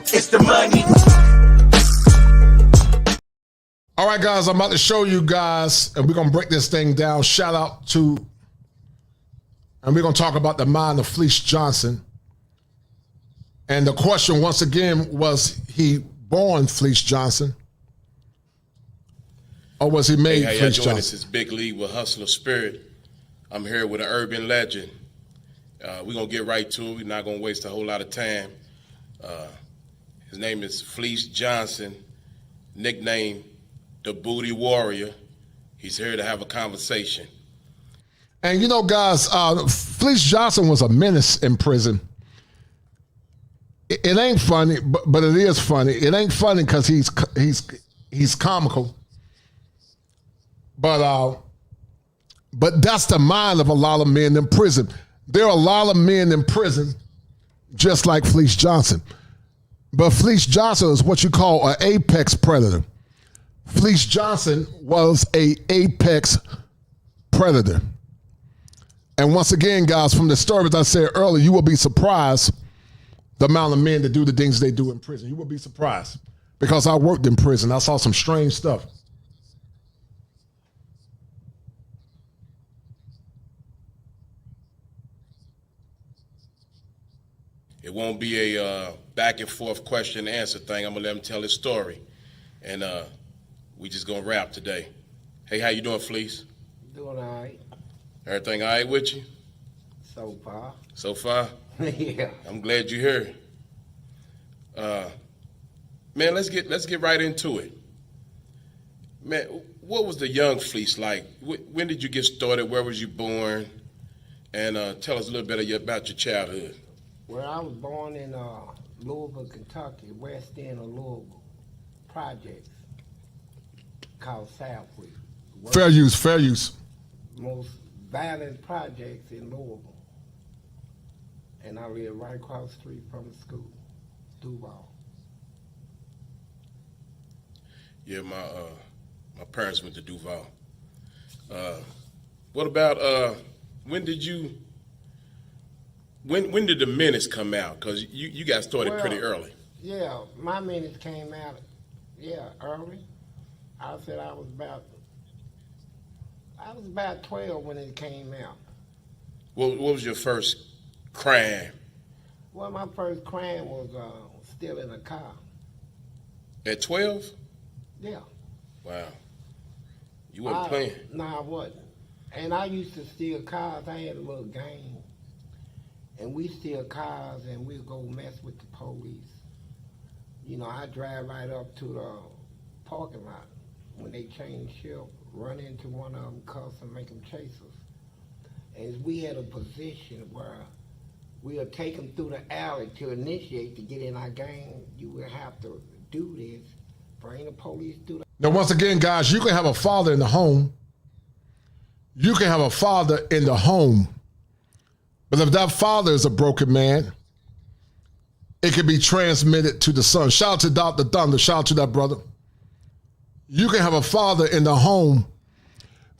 It's the money. All right, guys, I'm about to show you guys, and we're going to break this thing down. Shout out to, and we're going to talk about the mind of Fleece Johnson. And the question, once again, was he born Fleece Johnson? Or was he made Hey, how y'all Fleece doing? Johnson? This is Big League with Hustler Spirit. I'm here with an urban legend. We're going to get right to it. We're not going to waste a whole lot of time. His name is Fleece Johnson, nicknamed the Booty Warrior. He's here to have a conversation. And you know, guys, Fleece Johnson was a menace in prison. It ain't funny, but it is funny. It ain't funny because he's comical. But that's the mind of a lot of men in prison. There are a lot of men in prison just like Fleece Johnson. But Fleece Johnson is what you call an apex predator. Fleece Johnson was an apex predator. And once again, guys, from the story, as I said earlier, you will be surprised the amount of men that do the things they do in prison. You will be surprised. Because I worked in prison. I saw some strange stuff. It won't be a back and forth question and answer thing. I'm going to let him tell his story. And we just going to rap today. Hey, how you doing, Fleece? Doing all right Everything all right with you? so far. So far? Yeah. I'm glad you're here. Man, let's get right into it. Man, what was the young Fleece like? When did you get started? Where was you born? And tell us a little bit about your childhood. Well, I was born in Louisville, Kentucky, west end of Louisville, projects called Southwick. Fair use, fair use. Most violent projects in Louisville. And I lived right across the street from the school, Duval. Yeah, my parents went to Duval. What about when did the Menace come out? Because you got started pretty early. Yeah, my minutes came out, early. I said I was about 12 when it came out. What was your first crime? Well, my first crime was stealing a car. At 12? Yeah. Wow. You weren't playing. No, I wasn't. And I used to steal cars. I had a little gang. And we steal cars and we'd go mess with the police. You know, I drive right up to the parking lot when they change shift, run into one of them, cuss and make them chase us. And we had a position where we'll take them through the alley to initiate to get in our gang. You will have to do this, bring the police through the. Now, once again, guys, you can have a father in the home. You can have a father in the home. But if that father is a broken man, it can be transmitted to the son. Shout out to Dr. Thunder. Shout out to that brother. You can have a father in the home,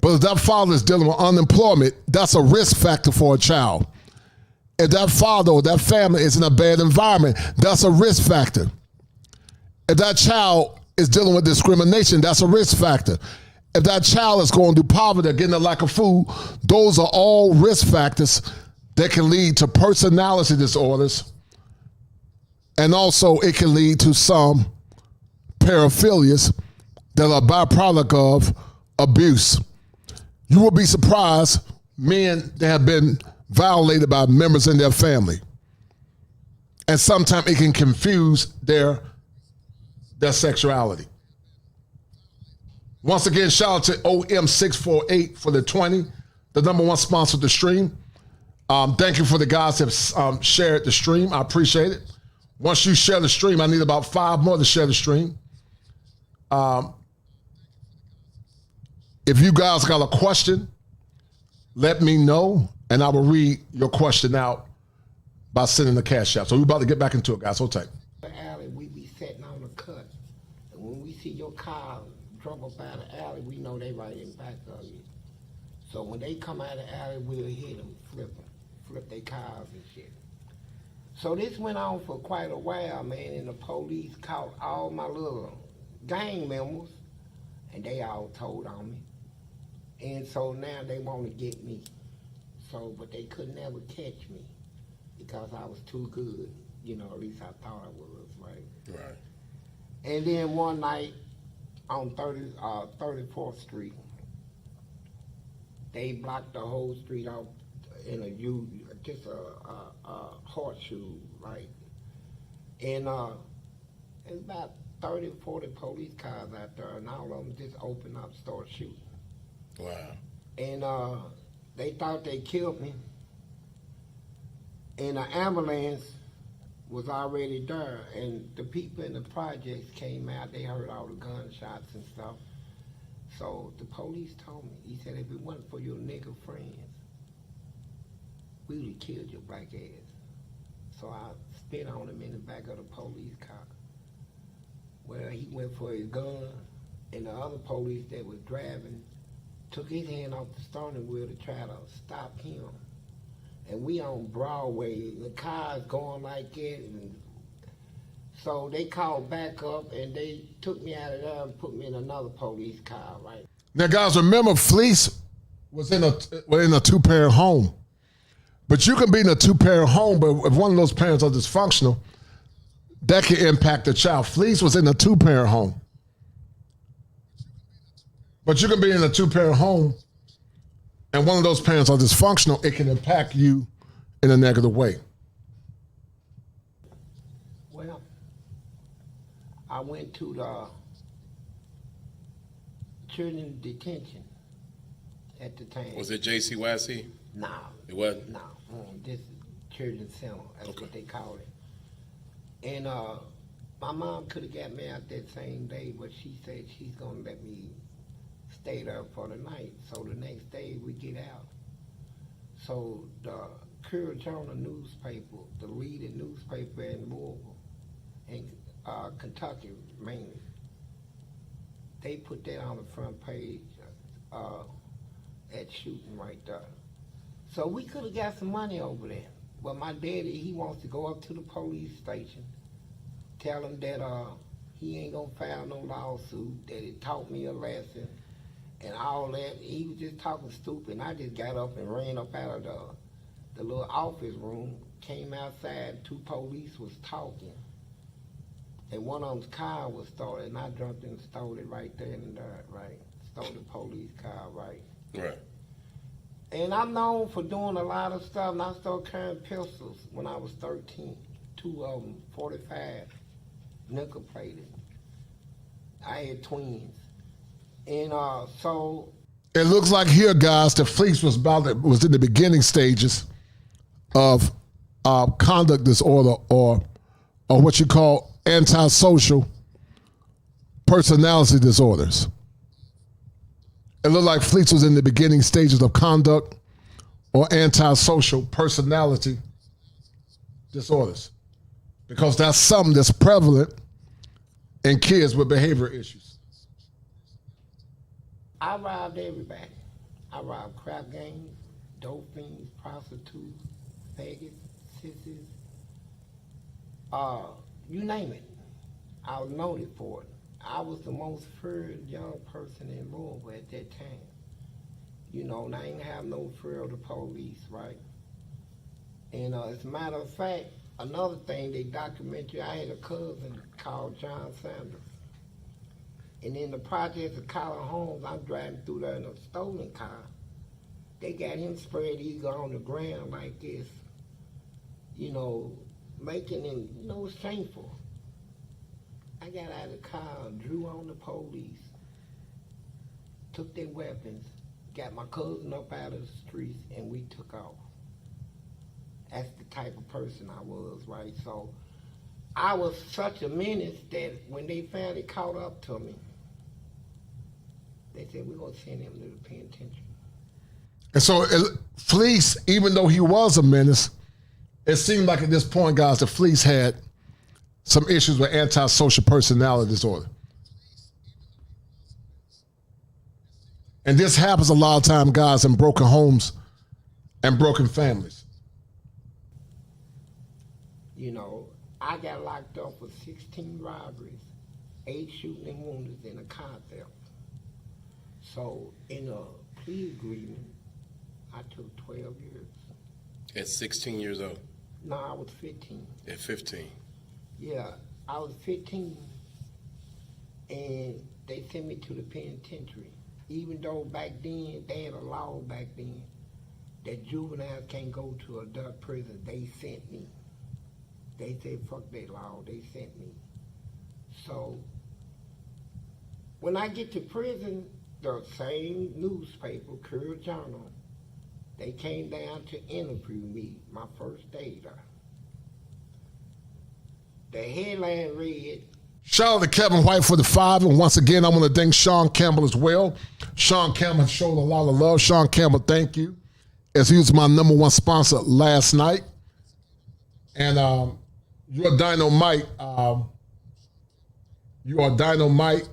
but if that father is dealing with unemployment, that's a risk factor for a child. If that father or that family is in a bad environment, that's a risk factor. If that child is dealing with discrimination, that's a risk factor. If that child is going through poverty or getting a lack of food, those are all risk factors that can lead to personality disorders. And also it can lead to some paraphilias that are a byproduct of abuse. You will be surprised, men that have been violated by members in their family. And sometimes it can confuse their sexuality. Once again, shout out to OM648 for the 20, the #1 sponsor of the stream. Thank you for the guys that have shared the stream. I appreciate it. Once you share the stream, I need about 5 more to share the stream. If you guys got a question, let me know, and I will read your question out by sending the cash out. So we're about to get back into it, guys. Hold tight. The alley, we be sitting on the cut. And when we see your car drove up out of the alley, we know they right in back of you. So when they come out of the alley, we'll hit them, flip their cars and shit. So this went on for quite a while, man, and the police caught all my little gang members, and they all told on me. And so now they want to get me. So, but they could never catch me because I was too good. You know, at least I thought I was, right? Right. And then one night on 34th Street, they blocked the whole street off in just a horseshoe, right? And there's about 30, 40 police cars out there, and all of them just opened up, start shooting. Wow. And they thought they killed me. And an ambulance was already there, and the people in the projects came out. They heard all the gunshots and stuff. So the police told me, he said, if it wasn't for your nigger friends, we would have killed your black ass. So I spit on him in the back of the police car. Well, he went for his gun, and the other police that was driving took his hand off the steering wheel to try to stop him. And we on Broadway, the car's going like it. And so they called back up, and they took me out of there and put me in another police car, right? Now, guys, remember, Fleece was in a two-parent home. But you can be in a two-parent home, but if one of those parents are dysfunctional, that can impact the child. Fleece was in a two-parent home. But you can be in a two-parent home, and one of those parents are dysfunctional, it can impact you in a negative way. Well, I went to the children's detention at the time. Was it JCYC? No. It wasn't? No. This is children's center. That's what they call it. And my mom could have got me out that same day, but she said she's going to let me stay there for the night. So the next day we get out. So the Courier Journal newspaper, the leading newspaper in Louisville, in Kentucky mainly, they put that on the front page at shooting right there. So we could have got some money over there. But my daddy, he wants to go up to the police station, tell him that he ain't gonna file no lawsuit, that it taught me a lesson, and all that. He was just talking stupid, and I just got up and ran up out of the little office room, came outside, 2 police was talking, and one of them's car was stolen, and I jumped and stole it right there and there, right? Stole the police car, right? Right. And I'm known for doing a lot of stuff, and I started carrying pistols when I was 13. 2 of them, 45, nickel plated. I had twins. And so... It looks like here, guys, the Fleece was in the beginning stages of conduct disorder or what you call antisocial personality disorders. It looked like Fleece was in the beginning stages of conduct or antisocial personality disorders, because that's something that's prevalent in kids with behavior issues. I robbed everybody. I robbed crap gangs, dope fiends, prostitutes, faggots, sissies, you name it. I was noted for it. I was the most feared young person in Louisville at that time. You know, and I ain't have no fear of the police, right? And as a matter of fact, another thing they documented, I had a cousin called John Sanders. And in the projects of Colin Holmes, I'm driving through there in a stolen car. They got him spread eagle on the ground like this, you know, making him, you know, shameful. I got out of the car and drew on the police. took their weapons, got my cousin up out of the streets, and we took off. That's the type of person I was, right? So I was such a menace that when they finally caught up to me, they said, we're going to send him to the penitentiary. And so Fleece, even though he was a menace, it seemed like at this point, guys, that Fleece had some issues with antisocial personality disorder. And this happens a lot of times, guys, in broken homes and broken families. You know, I got locked up for 16 robberies, 8 shooting and wounded in a car theft. So in a plea agreement, I took 12 years. At 16 years old? No, I was 15. At 15? Yeah, I was 15, and they sent me to the penitentiary. Even though back then, they had a law back then that juveniles can't go to adult prison, they sent me. They said, fuck that law, they sent me. So, when I get to prison, the same newspaper, Courier Journal, they came down to interview me my first day there. The headline read, shout out to Kevin White for the 5, and once again, I want to thank Sean Campbell as well. Sean Campbell showed a lot of love. Sean Campbell, thank you, as he was my #1 sponsor last night. And you are Dynamite. You are Dynamite.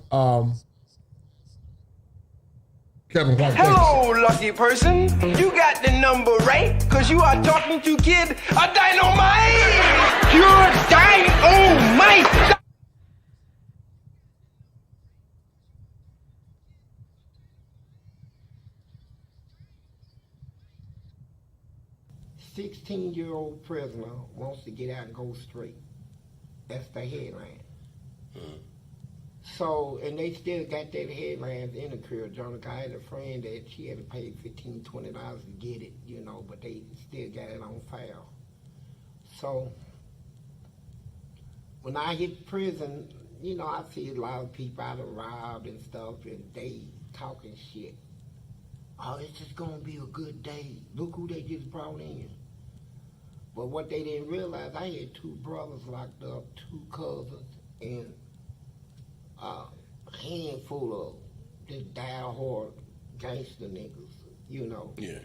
Kevin White. Hello, lucky person. You got the number right, because you are talking to Kid a Dynamite. You're Dynamite. 16-year-old prisoner wants to get out and go straight. That's the headline. So, and they still got that headlines in the Courier Journal. I had a friend that she had to pay $15, $20 to get it, you know, but they still got it on file. So, when I hit prison, you know, I see a lot of people out of robbed and stuff, and they talking shit. Oh, it's just gonna be a good day. Look who they just brought in. But what they didn't realize, I had 2 brothers locked up, 2 cousins, and a handful of just die-hard gangster niggas, you know. Yeah.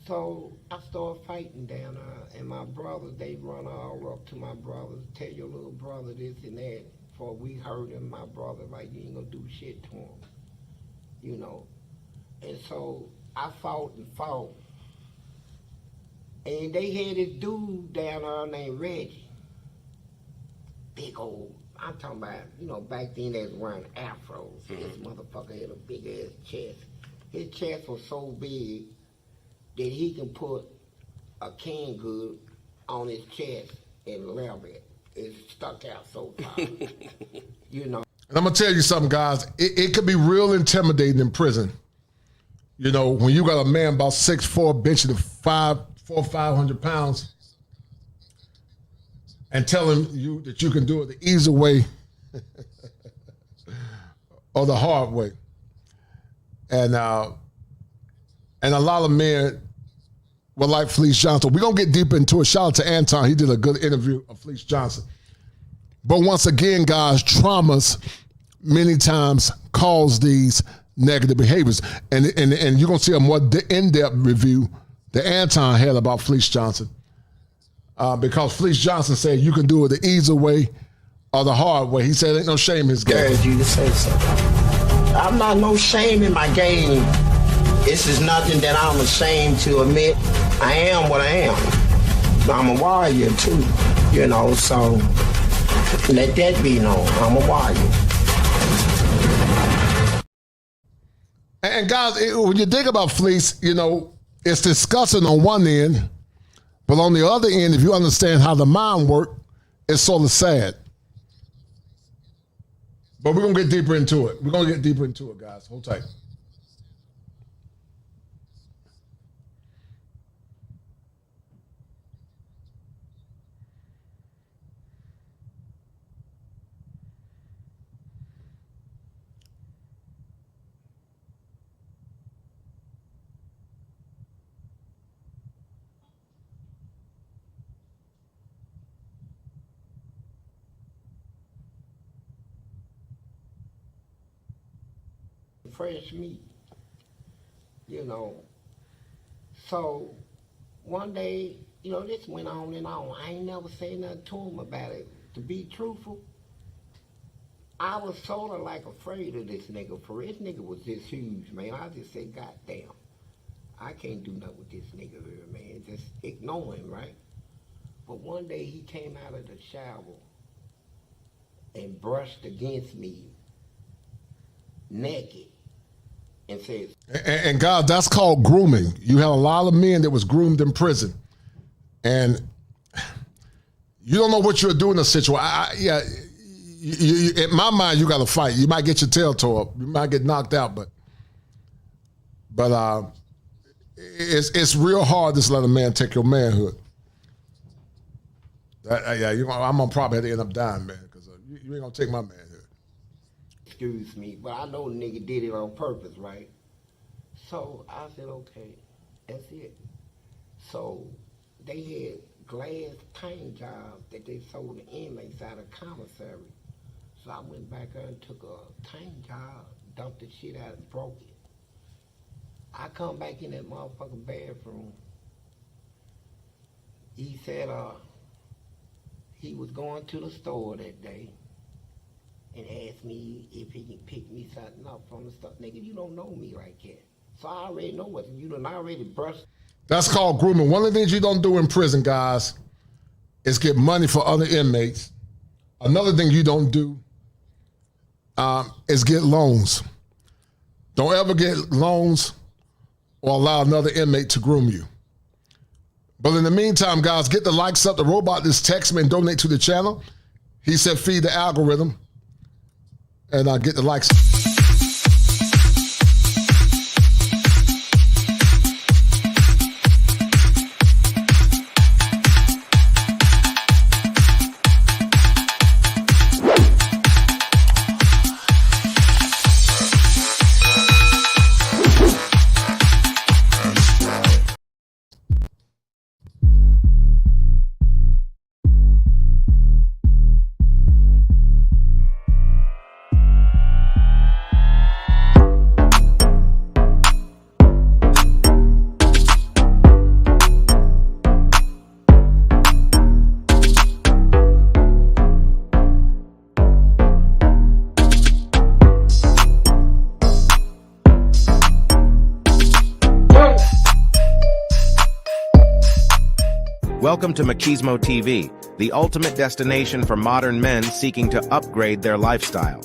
So I started fighting down there, and my brothers, they run all up to my brothers, tell your little brother this and that. For we heard him, my brother, like, you ain't gonna do shit to him, you know. And so I fought and fought. And they had this dude down there named Reggie. Big old, I'm talking about, you know, back then they was wearing afros. This motherfucker had a big ass chest. His chest was so big that he can put a canned good on his chest and level it. It stuck out so far, you know. And I'm going to tell you something, guys. It could be real intimidating in prison. You know, when you got a man about 6'4", benching 400 or 500 pounds, and telling you that you can do it the easy way or the hard way. And a lot of men were like Fleece Johnson. We're going to get deeper into it. Shout out to Anton. He did a good interview of Fleece Johnson. But once again, guys, traumas many times cause these negative behaviors. And you're going to see a more in-depth review that Anton had about Fleece Johnson. Because Fleece Johnson said you can do it the easy way or the hard way. He said ain't no shame in his game. Encourage you to say something. I'm not no shame in my game. This is nothing that I'm ashamed to admit. I am what I am. I'm a warrior too, you know, so let that be known. I'm a warrior. And guys, when you think about Fleece, you know, it's disgusting on one end, but on the other end, if you understand how the mind works, it's sort of sad. But we're going to get deeper into it. We're going to get deeper into it, guys. Hold tight. fresh meat, you know. So one day, you know, this went on and on. I ain't never said nothing to him about it. To be truthful, I was sort of like afraid of this nigga. For this nigga was this huge, man. I just said, God damn, I can't do nothing with this nigga here, man. Just ignore him, right? But one day he came out of the shower and brushed against me naked and said, and guys, that's called grooming. You had a lot of men that was groomed in prison, and you don't know what you're doing in a situation. In my mind, you got to fight. You might get your tail tore up. You might get knocked out, but it's real hard just let a man take your manhood. I'm gonna probably have to end up dying, man, because you ain't gonna take my manhood. Excuse me, but I know the nigga did it on purpose, right? So I said, okay, that's it. So they had glass paint jobs that they sold the inmates out of commissary. So I went back there and took a paint job, dumped the shit out and broke it. I come back in that motherfucking bathroom. He said he was going to the store that day and asked me if he can pick me something up from the store. Nigga, you don't know me like that. So I already know what you done already brushed. That's called grooming. One of the things you don't do in prison, guys, is get money for other inmates. Another thing you don't do is get loans. Don't ever get loans or allow another inmate to groom you. But in the meantime, guys, get the likes up. The robot just text me and donate to the channel. He said feed the algorithm. And get the likes. Welcome to Machismo TV, the ultimate destination for modern men seeking to upgrade their lifestyle.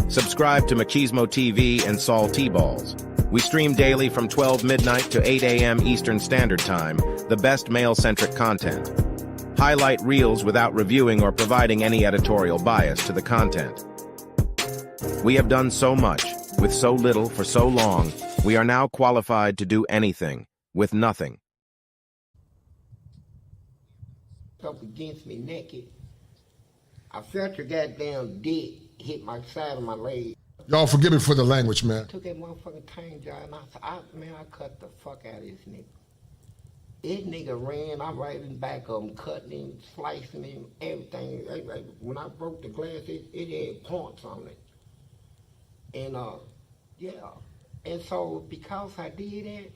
Subscribe to Machismo TV and Saul T-Balls. We stream daily from 12 midnight to 8 a.m. Eastern Standard Time, the best male-centric content. Highlight reels without reviewing or providing any editorial bias to the content. We have done so much, with so little for so long, we are now qualified to do anything, with nothing. Up against me naked. I felt your goddamn dick hit my side of my leg. Y'all forgive me for the language, man. I took that motherfucking tank job and I said, I cut the fuck out of this nigga. This nigga ran, I'm right in back of him, cutting him, slicing him, everything. When I broke the glass, it had points on it. And yeah. And so because I did that,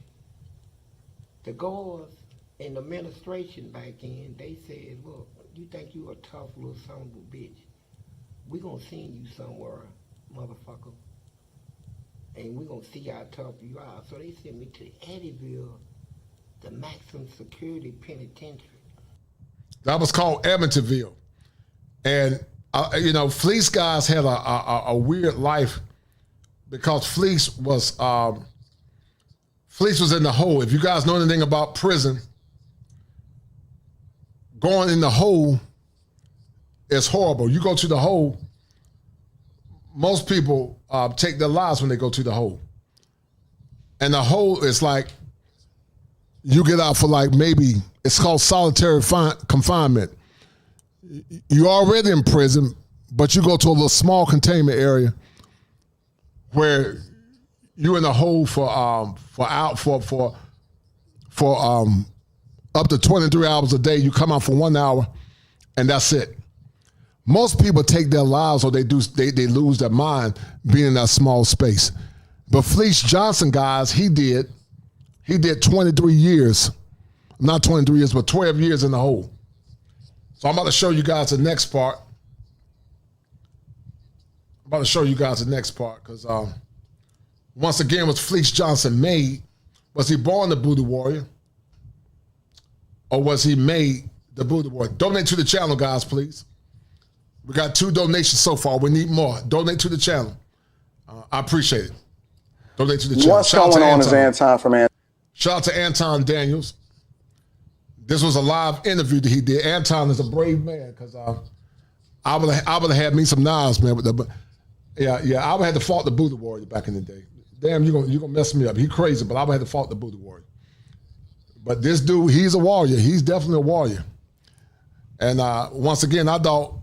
the guards and the administration back in, they said, look, you think you a tough little son of a bitch. We gonna send you somewhere, motherfucker. And we gonna see how tough you are. So they sent me to Eddyville, the maximum security penitentiary. That was called Edmontonville. And, you know, Fleece guys had a weird life because Fleece was in the hole. If you guys know anything about prison, going in the hole is horrible. You go to the hole, most people take their lives when they go to the hole. And the hole is like, you get out for like maybe, it's called solitary confinement. You're already in prison, but you go to a little small containment area where you're in the hole for up to 23 hours a day. You come out for 1 hour, and that's it. Most people take their lives or they lose their mind being in that small space. But Fleece Johnson, guys, he did 23 years. Not 23 years, but 12 years in the hole. So I'm about to show you guys the next part. Because once again, was Fleece Johnson made? Was he born the Voodoo Warrior? Or was he made the Voodoo Warrior? Donate to the channel, guys, please. We got 2 donations so far. We need more. Donate to the channel. I appreciate it. Donate to the channel. What's going on is Anton from Anton. Shout out to Anton Daniels. This was a live interview that he did. Anton is a brave man because I would have had me some knives, man. But I would have to fought the Buddha Warrior back in the day. Damn, you're gonna mess me up. He crazy, but I would have to fought the Buddha Warrior. But this dude, he's a warrior. He's definitely a warrior. And once again, I thought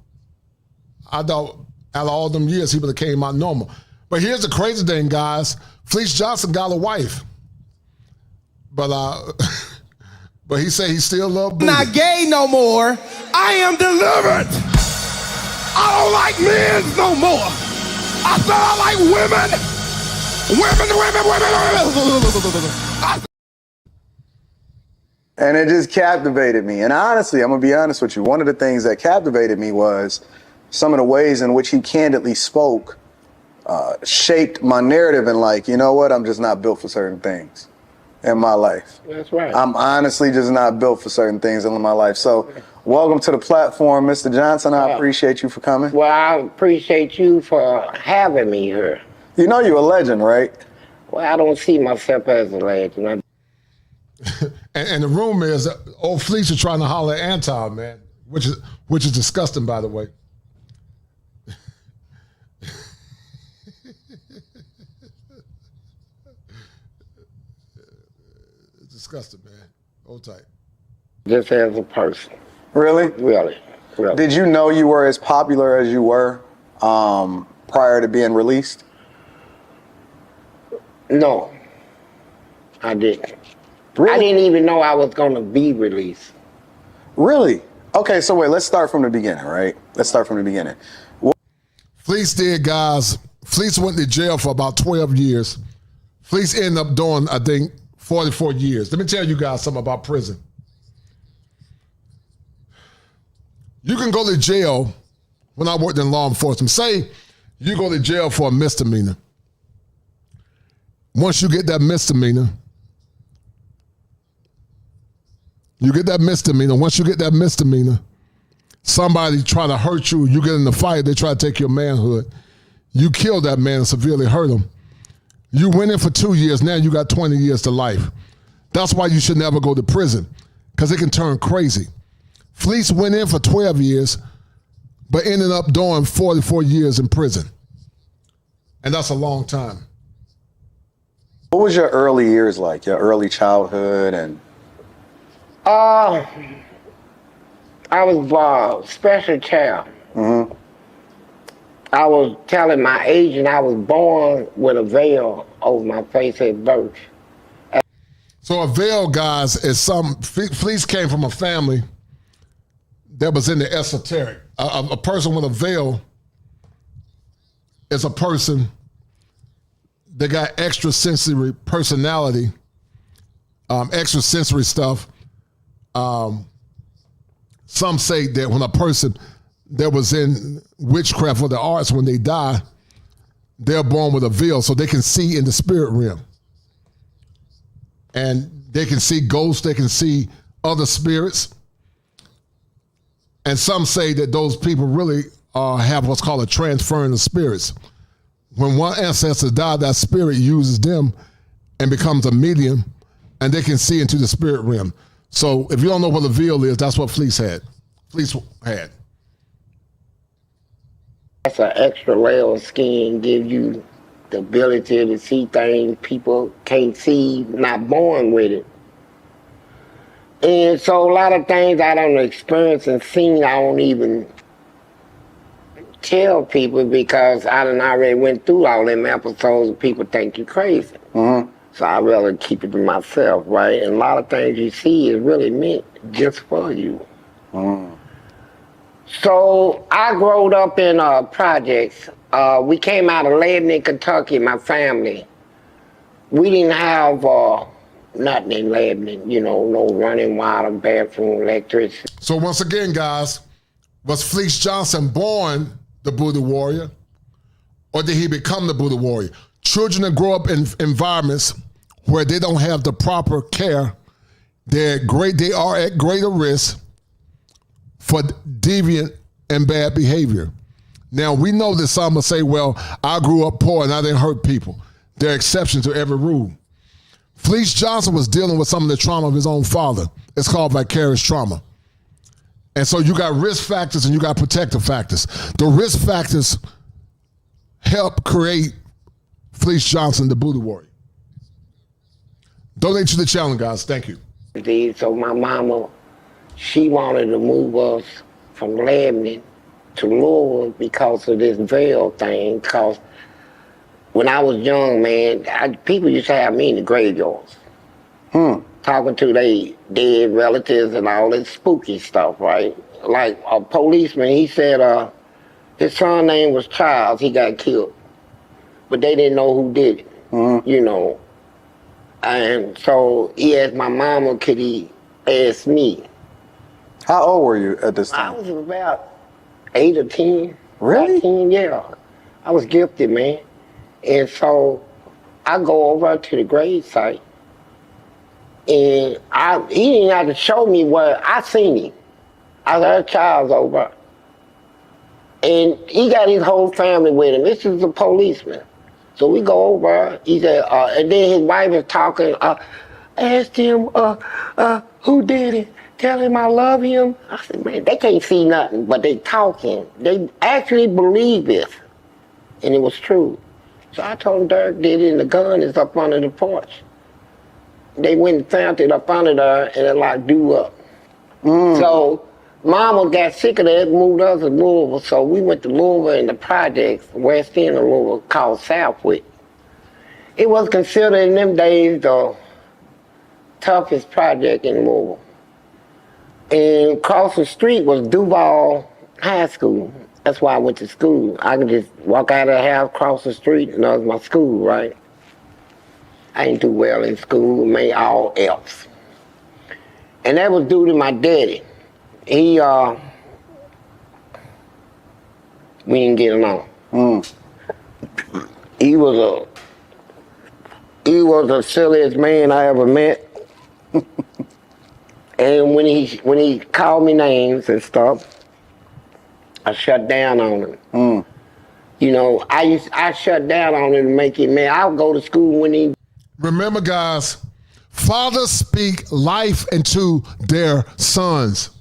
out of all them years, he would have came out normal. But here's the crazy thing, guys. Fleece Johnson got a wife. But but he said he still loves booty. Not gay no more. I am delivered. I don't like men no more. I said I like women. And it just captivated me. And honestly, I'm going to be honest with you. One of the things that captivated me was some of the ways in which he candidly spoke shaped my narrative and like, you know what? I'm just not built for certain things in my life. That's right. I'm honestly just not built for certain things in my life. So welcome to the platform, Mr. Johnson. I appreciate you for coming. Well, I appreciate you for having me here. You know you're a legend, right? Well, I don't see myself as a legend. And the rumor is that old Fleece is trying to holler at Anton, man, which is disgusting, by the way. It's disgusting, man. Hold tight. Just as a person. Really? Really. Did you know you were as popular as you were prior to being released? No, I didn't. Really? I didn't even know I was going to be released. Really? Okay, so wait, let's start from the beginning, right? Let's start from the beginning. Fleece did, guys. Fleece went to jail for about 12 years. Fleece ended up doing, I think, 44 years. Let me tell you guys something about prison. You can go to jail when I worked in law enforcement. Say you go to jail for a misdemeanor. Once you get that misdemeanor, somebody try to hurt you, you get in the fight, they try to take your manhood. You kill that man and severely hurt him. You went in for 2 years, now you got 20 years to life. That's why you should never go to prison, because it can turn crazy. Fleece went in for 12 years, but ended up doing 44 years in prison. And that's a long time. What was your early years like, your early childhood? And I was a special child. Mm-hmm. I was telling my agent I was born with a veil over my face at birth. So a veil, guys, is Fleece came from a family that was in the esoteric. A person with a veil is a person that got extrasensory personality, extrasensory stuff. Some say that when a person that was in witchcraft or the arts, when they die, they're born with a veil so they can see in the spirit realm. And they can see ghosts, they can see other spirits. And some say that those people really have what's called a transferring of spirits. When one ancestor died, that spirit uses them and becomes a medium, and they can see into the spirit realm. So if you don't know what a veil is, that's what Fleece had. That's an extra layer of skin, give you the ability to see things people can't see, not born with it. And so a lot of things I don't experience and seen, I don't even tell people because I done already went through all them episodes and people think you crazy. Mm-hmm. So I'd rather keep it to myself, right? And a lot of things you see is really meant just for you. Mm. So I growed up in projects. We came out of Lebanon, Kentucky, my family. We didn't have nothing in Lebanon, no running water, bathroom, electricity. So once again, guys, was Fleece Johnson born the Buddha warrior, or did he become the Buddha warrior? Children that grow up in environments where they don't have the proper care, they are at greater risk for deviant and bad behavior. Now, we know that some will say, well, I grew up poor and I didn't hurt people. There are exceptions to every rule. Fleece Johnson was dealing with some of the trauma of his own father. It's called vicarious trauma. And so you got risk factors and you got protective factors. The risk factors help create Fleece Johnson, the Buddha warrior. Donate to the channel, guys. Thank you. So my mama, she wanted to move us from Lebanon to Louisville because of this veil thing. Because when I was young, man, people used to have me in the graveyards. Talking to their dead relatives and all this spooky stuff, right? Like a policeman, he said his son's name was Charles, he got killed. But they didn't know who did it, And so he asked my mama, could he ask me? How old were you at this time? I was about 8 or 10. Really? 10, yeah. I was gifted, man. And so I go over to the grave site, and he didn't have to show me where I seen him. I heard Charles over, and he got his whole family with him. This is a policeman. So we go over, he said, and then his wife is talking, asked him, who did it? Tell him I love him. I said, man, they can't see nothing, but they talking. They actually believe this, and it was true. So I told him Dirk did it, and the gun is up under the porch. They went and found it up under there, and it like blew up. So Mama got sick of that, moved us to Louisville, so we went to Louisville in the projects, west end of Louisville, called Southwick. It was considered in them days the toughest project in Louisville. And across the street was Duval High School. That's why I went to school. I could just walk out of the house, cross the street, and that was my school, right? I didn't do well in school, made all F's. And that was due to my daddy. We didn't get along. He was the silliest man I ever met. And when he called me names and stuff, I shut down on him. I shut down on him to make him mad. I would go to school when he. Remember, guys, fathers speak life into their sons.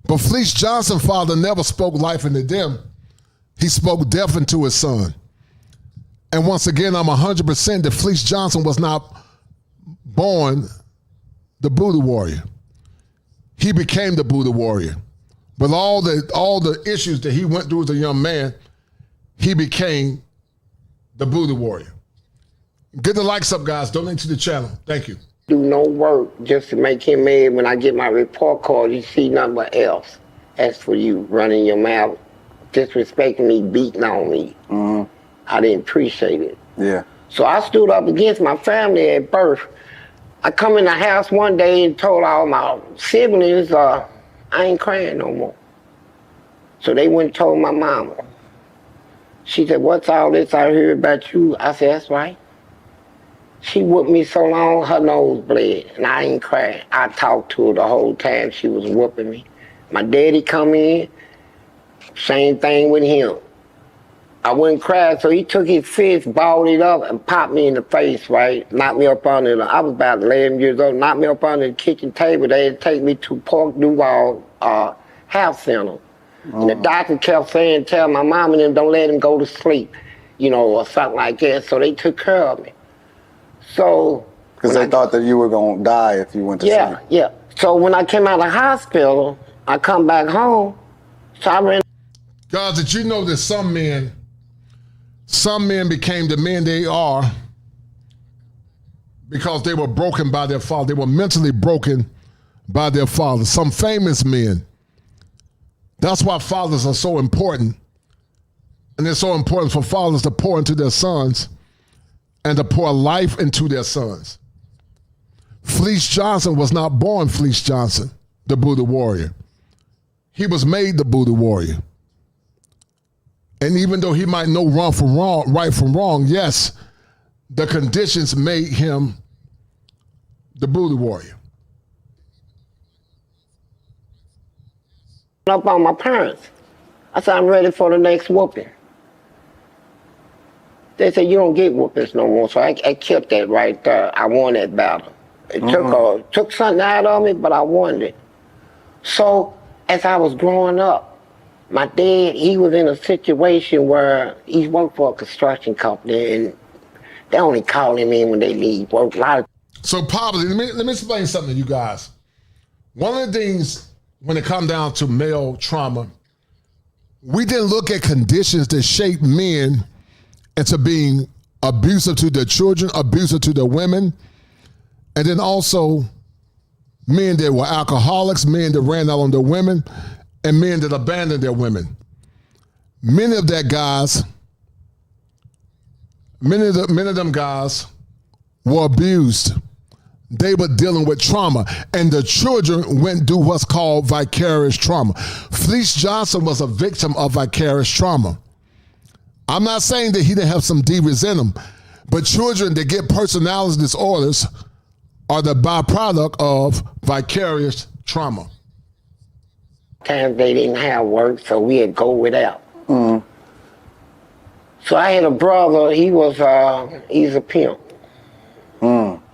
But Fleece Johnson's father never spoke life into them. He spoke death into his son. And once again, I'm 100% that Fleece Johnson was not born the Buddha warrior. He became the Buddha warrior. With all the issues that he went through as a young man, he became the Buddha warrior. Get the likes up, guys. Donate to the channel. Thank you. Do no work just to make him mad. When I get my report card, you see nothing else. As for you running your mouth, disrespecting me, beating on me. I didn't appreciate it. Yeah. So I stood up against my family at birth. I come in the house one day and told all my siblings, I ain't crying no more. So they went and told my mama. She said, what's all this I heard about you? I said, that's right. She whooped me so long, her nose bled, and I ain't crying. I talked to her the whole time she was whooping me. My daddy come in, same thing with him. I wouldn't cry, so he took his fist, balled it up, and popped me in the face, right? Knocked me up under I was about 11 years old, knocked me up under the kitchen table. They had to take me to Park Duval Health Center. And the doctor kept saying, tell my mom and them, don't let him go to sleep, or something like that. So they took care of me. So. Because they thought that you were going to die if you went to sleep. Yeah. So when I came out of the hospital, I come back home, so I ran. Guys, did you know that some men became the men they are because they were broken by their father. They were mentally broken by their father. Some famous men That's why fathers are so important. And it's so important for fathers to pour into their sons and to pour life into their sons. Fleece Johnson was not born Fleece Johnson, the Buddha warrior. He was made the Buddha warrior. And even though he might know right from wrong, yes, the conditions made him the Buddha warrior. Up on my parents. I said, I'm ready for the next whooping. They said, you don't get whoopings no more. So I kept that right there. I won that battle. It took something out of me, but I won it. So as I was growing up, my dad, he was in a situation where he worked for a construction company, and they only call him in when they leave work. So probably, let me explain something to you guys. One of the things when it comes down to male trauma, we didn't look at conditions that shape men into being abusive to their children, abusive to their women, and then also men that were alcoholics, men that ran out on their women, and men that abandoned their women. Many of them guys were abused. They were dealing with trauma, and the children went through what's called vicarious trauma. Fleece Johnson was a victim of vicarious trauma. I'm not saying that he didn't have some demons in him, but children that get personality disorders are the byproduct of vicarious trauma. Times they didn't have work, so we'd go without. So I had a brother, he's a pimp.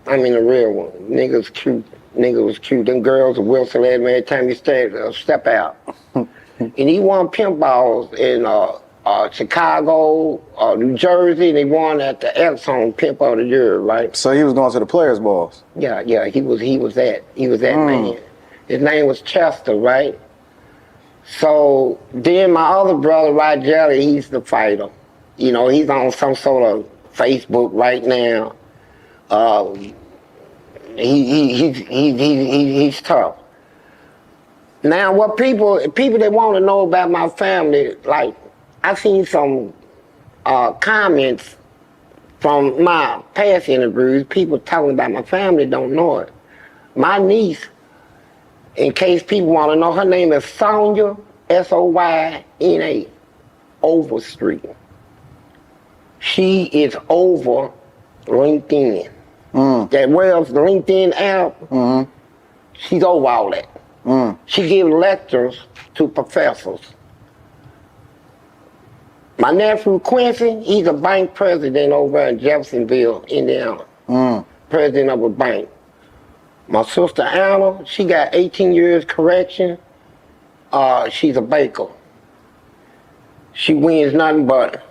I mean, a real one. Nigga was cute. Them girls would whistle at me every time you step out. And he won pimp balls in Chicago, New Jersey, and he won at the Exxon Pimp of the Year, right? So he was going to the players' balls. Yeah, he was that man. His name was Chester, right? So then my other brother, Roger, he's the fighter. You know, he's on some sort of Facebook right now. He's tough. Now, what people that want to know about my family, like, I've seen some comments from my past interviews, people talking about my family don't know it. My niece, in case people want to know, her name is Sonya, Soyna, Overstreet. She is over LinkedIn. That Wells LinkedIn app, she's over all that. She gives lectures to professors. My nephew Quincy, he's a bank president over in Jeffersonville, Indiana. President of a bank. My sister Anna, she got 18 years correction. She's a baker. She wins nothing but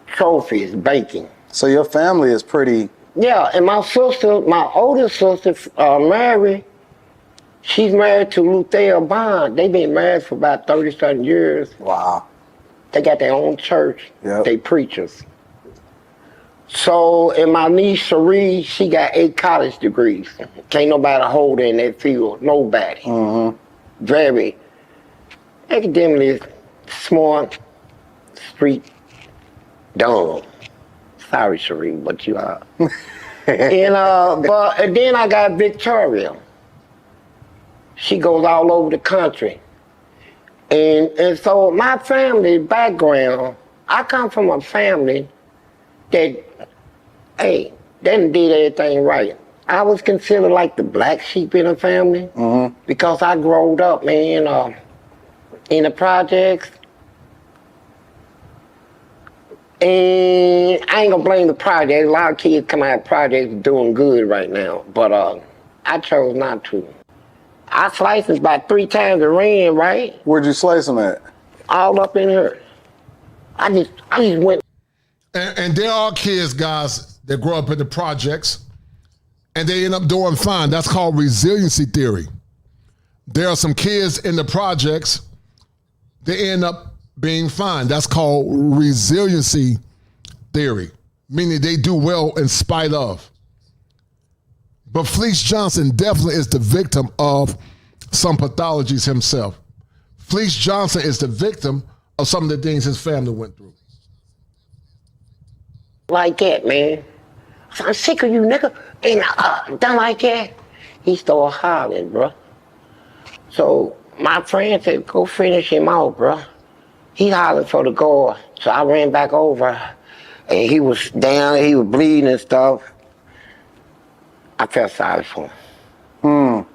trophies baking. So your family is pretty... Yeah, and my sister, my oldest sister, Mary, she's married to Luther Bond. They've been married for about 30-something years. Wow. They got their own church. Yep. They preachers. So, and my niece Cherie, she got 8 college degrees. Can't nobody hold her in that field. Nobody. Very academically smart, street, dumb. Sorry, Cherie, but you are. And then I got Victoria. She goes all over the country. And so my family background, I come from a family that, hey, they done did everything right. I was considered like the black sheep in the family because I growed up, man, in the projects. And I ain't gonna blame the project. A lot of kids come out of projects doing good right now, but I chose not to. I sliced them about 3 times a ran, right? Where'd you slice them at? All up in her. I just went. And there are kids, guys, that grow up in the projects and they end up doing fine. That's called resiliency theory. There are some kids in the projects, they end up being fine. That's called resiliency theory, meaning they do well in spite of. But Fleece Johnson definitely is the victim of some pathologies himself. Fleece Johnson is the victim of some of the things his family went through. Like that, man. I'm sick of you, nigga. And done like that. He started hollering, bro. So my friend said, go finish him out, bro. He hollered for the guard. So I ran back over, and he was down, he was bleeding and stuff. I felt sorry for him.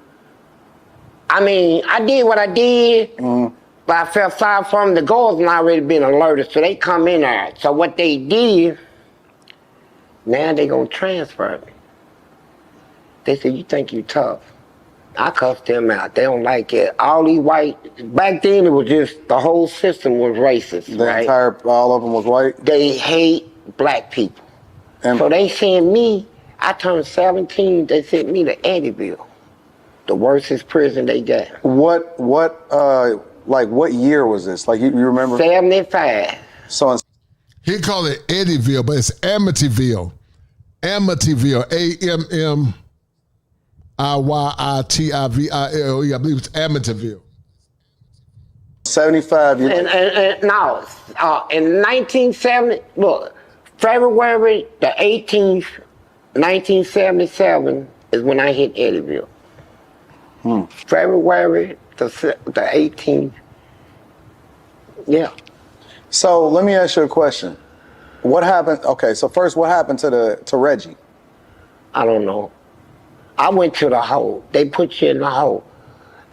I mean, I did what I did, but I felt sorry for him. The guards had already been alerted, so they come in there. So what they did, now they gonna transfer me. They said, you think you tough? I cussed them out. They don't like it. All these white, back then it was just, the whole system was racist, right? All of them was white? They hate black people. So they sent me, I turned 17, they sent me to Eddyville, the worstest prison they got. What year was this? Like, you remember? 75. So he called it Eddyville, but it's Amityville. Amityville, Amityville. I believe it's Amityville. 75. No, in 1970, look, February the 18th, 1977 is when I hit Eddyville. February the 18th. Yeah. So let me ask you a question. What happened? Okay, so first, what happened to Reggie? I don't know. I went to the hole. They put you in the hole.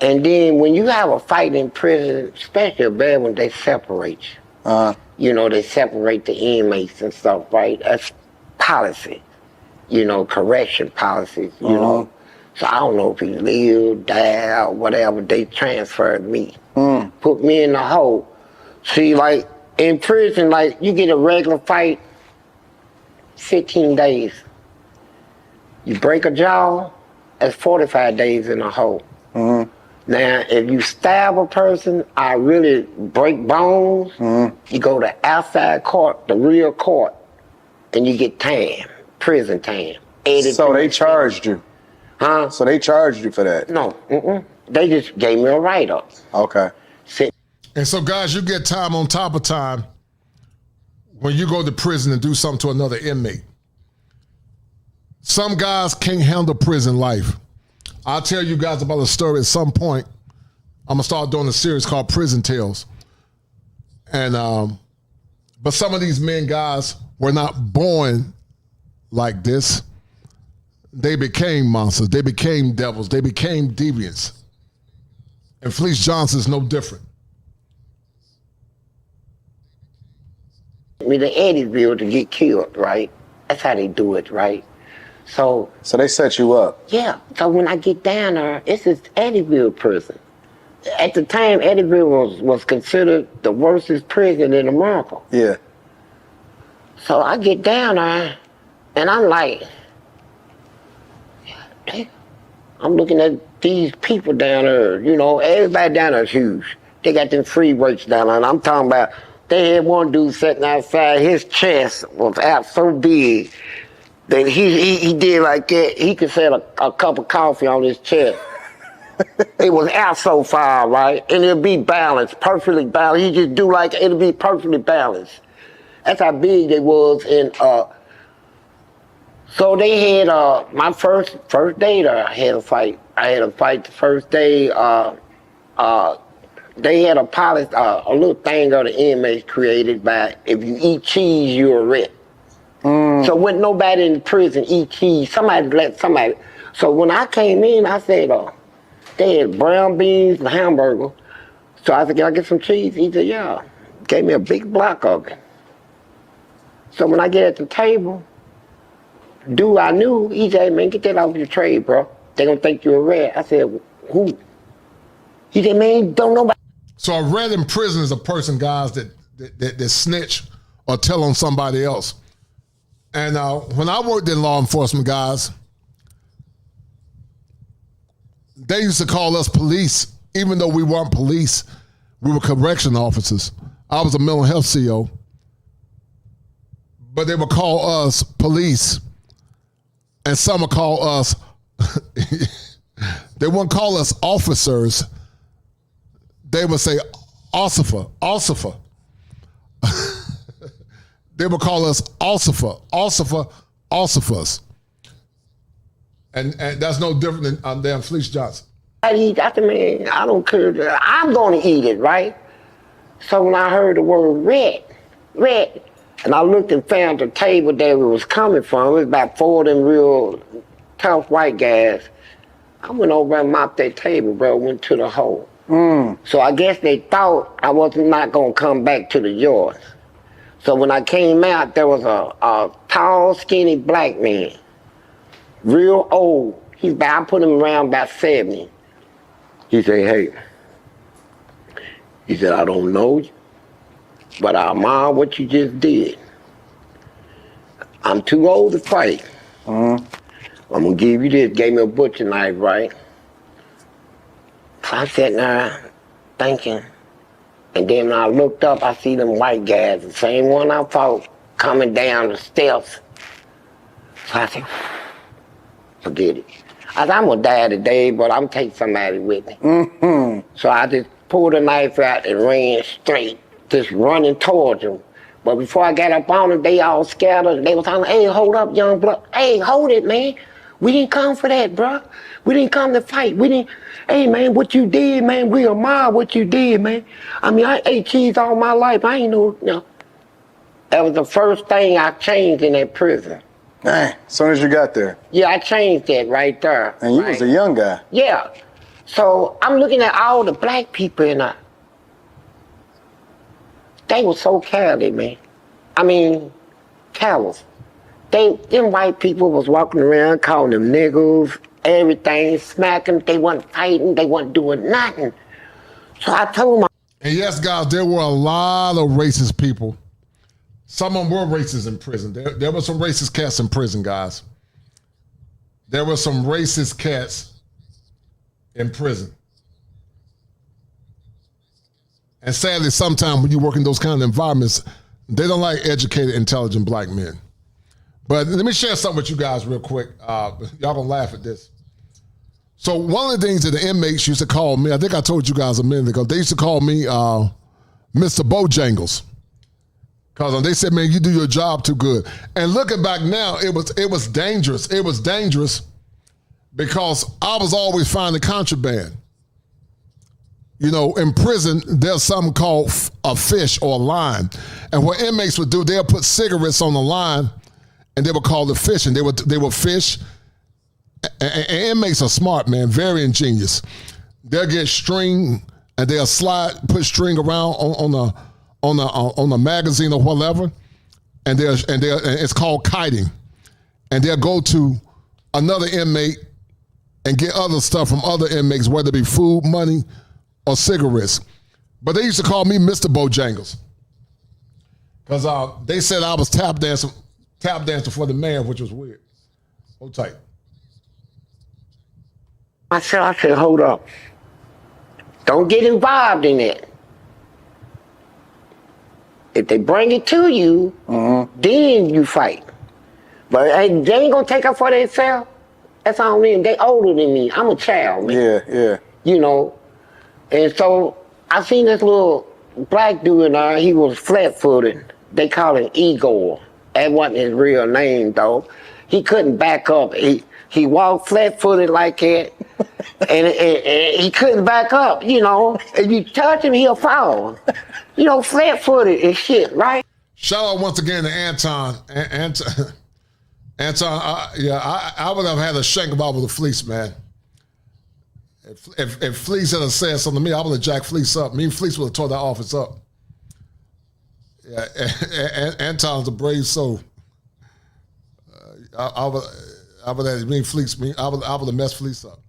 And then when you have a fight in prison, especially a bad one, they separate you. You know, they separate the inmates and stuff, right? That's policy. You know, correction policies, you know. So I don't know if he lived, died, or whatever. They transferred me. Put me in the hole. See, like, in prison, like, you get a regular fight, 15 days. You break a jaw, that's 45 days in a hole. Now, if you stab a person, I really break bones, you go to outside court, the real court, and you get time, prison time. So they charged you? Huh? So they charged you for that? No, they just gave me a write-up. Okay. And so, guys, you get time on top of time when you go to prison and do something to another inmate. Some guys can't handle prison life. I'll tell you guys about a story at some point. I'm gonna start doing a series called Prison Tales. And but some of these men, guys, were not born like this. They became monsters. They became devils. They became deviants. And Fleece Johnson is no different. Me to Eddyville to get killed, right? That's how they do it, right? So they set you up? Yeah. So when I get down there, it's this Eddyville prison. At the time, Eddyville was considered the worstest prison in America. Yeah. So I get down there, and I'm like, I'm looking at these people down there, you know, everybody down there is huge. They got them free weights down there, and I'm talking about, they had one dude sitting outside, his chest was out so big that he did like that, he could set a cup of coffee on his chest. It was out so far, right? And it'll be balanced, perfectly balanced. He just do like, it'll be perfectly balanced. That's how big they was. And so they had, my first day there, I had a fight. I had a fight the first day. They had a policy, a little thing of the inmates created by, if you eat cheese, you're a rat. So when nobody in the prison eat cheese, somebody let somebody. So when I came in, I said, they had brown beans and hamburger. So I said, can I get some cheese? He said, yeah. Gave me a big block of it. So when I get at the table, dude I knew, he said, man, get that off your tray, bro. They gonna think you're a rat. I said, who? He said, man, don't nobody. So a rat in prison is a person, guys, that snitch or tell on somebody else. And when I worked in law enforcement, guys, they used to call us police, even though we weren't police. We were correction officers. I was a mental health CO. But they would call us police. And some would call us, they wouldn't call us officers. they would say, Ossifer. They would call us Ossifers. And that's no different than Fleece Johnson. I said, man, I don't care. I'm going to eat it, right? So when I heard the word red, and I looked and found the table that it was coming from, it was about 4 of them real tough white guys. I went over and mopped that table, bro, went to the hole. So I guess they thought I was not going to come back to the yard. So when I came out, there was a tall, skinny black man, real old. I put him around about 70. He said, hey, he said, I don't know you, but I admire what you just did. I'm too old to fight. I'm gonna give you this. Gave me a butcher knife, right? So I sat there thinking, and then when I looked up, I see them white guys, the same one I fought, coming down the steps. So I said, forget it. I said, I'm gonna die today, but I'm gonna take somebody with me. So I just pulled the knife out and ran straight, just running towards them. But before I got up on them, they all scattered. They was telling, hey, hold up, young blood. Hey, hold it, man. We didn't come for that, bro. We didn't come to fight. Hey, man, what you did, man, we admire what you did, man. I mean, I ate cheese all my life. I ain't know. That was the first thing I changed in that prison. Man, as soon as you got there. Yeah, I changed that right there. And you was a young guy. Yeah. So I'm looking at all the black people and they were so cowardly, man. I mean, cowards. Them white people was walking around calling them niggas, everything, smacking. They wasn't fighting. They wasn't doing nothing. So I told them. And yes, guys, there were a lot of racist people. Some of them were racist in prison. There were some racist cats in prison, guys. There were some racist cats in prison. And sadly, sometimes when you work in those kind of environments, they don't like educated, intelligent black men. But let me share something with you guys real quick. Y'all gonna laugh at this. So one of the things that the inmates used to call me, I think I told you guys a minute ago, they used to call me Mr. Bojangles. Because they said, man, you do your job too good. And looking back now, it was dangerous. It was dangerous because I was always finding contraband. You know, in prison, there's something called a fish or a line. And what inmates would do, they'll put cigarettes on the line and they would call it fish, and they would fish. And inmates are smart, man, very ingenious. They'll get string and they'll put string around on the magazine or whatever, and it's called kiting. And they'll go to another inmate and get other stuff from other inmates, whether it be food, money, or cigarettes. But they used to call me Mr. Bojangles because they said I was tap dancing for the man, which was weird. Hold tight. I said, hold up. Don't get involved in it. If they bring it to you, then you fight. But hey, they ain't gonna take up for themselves. That's all I mean. They older than me. I'm a child, man. Yeah. You know, and so I seen this little black dude in there. He was flat-footed. They call him Igor. That wasn't his real name, though. He couldn't back up. He walked flat-footed like that, and he couldn't back up, you know. If you touch him, he'll fall. You know, flat-footed and shit, right? Shout out once again to Anton. Anton, I would have had a shank about with a Fleece, man. If Fleece had said something to me, I would have jacked Fleece up. Me and Fleece would have tore that office up. Yeah, Anton's a brave soul. I would have me and Fleece. I would have messed Fleece up.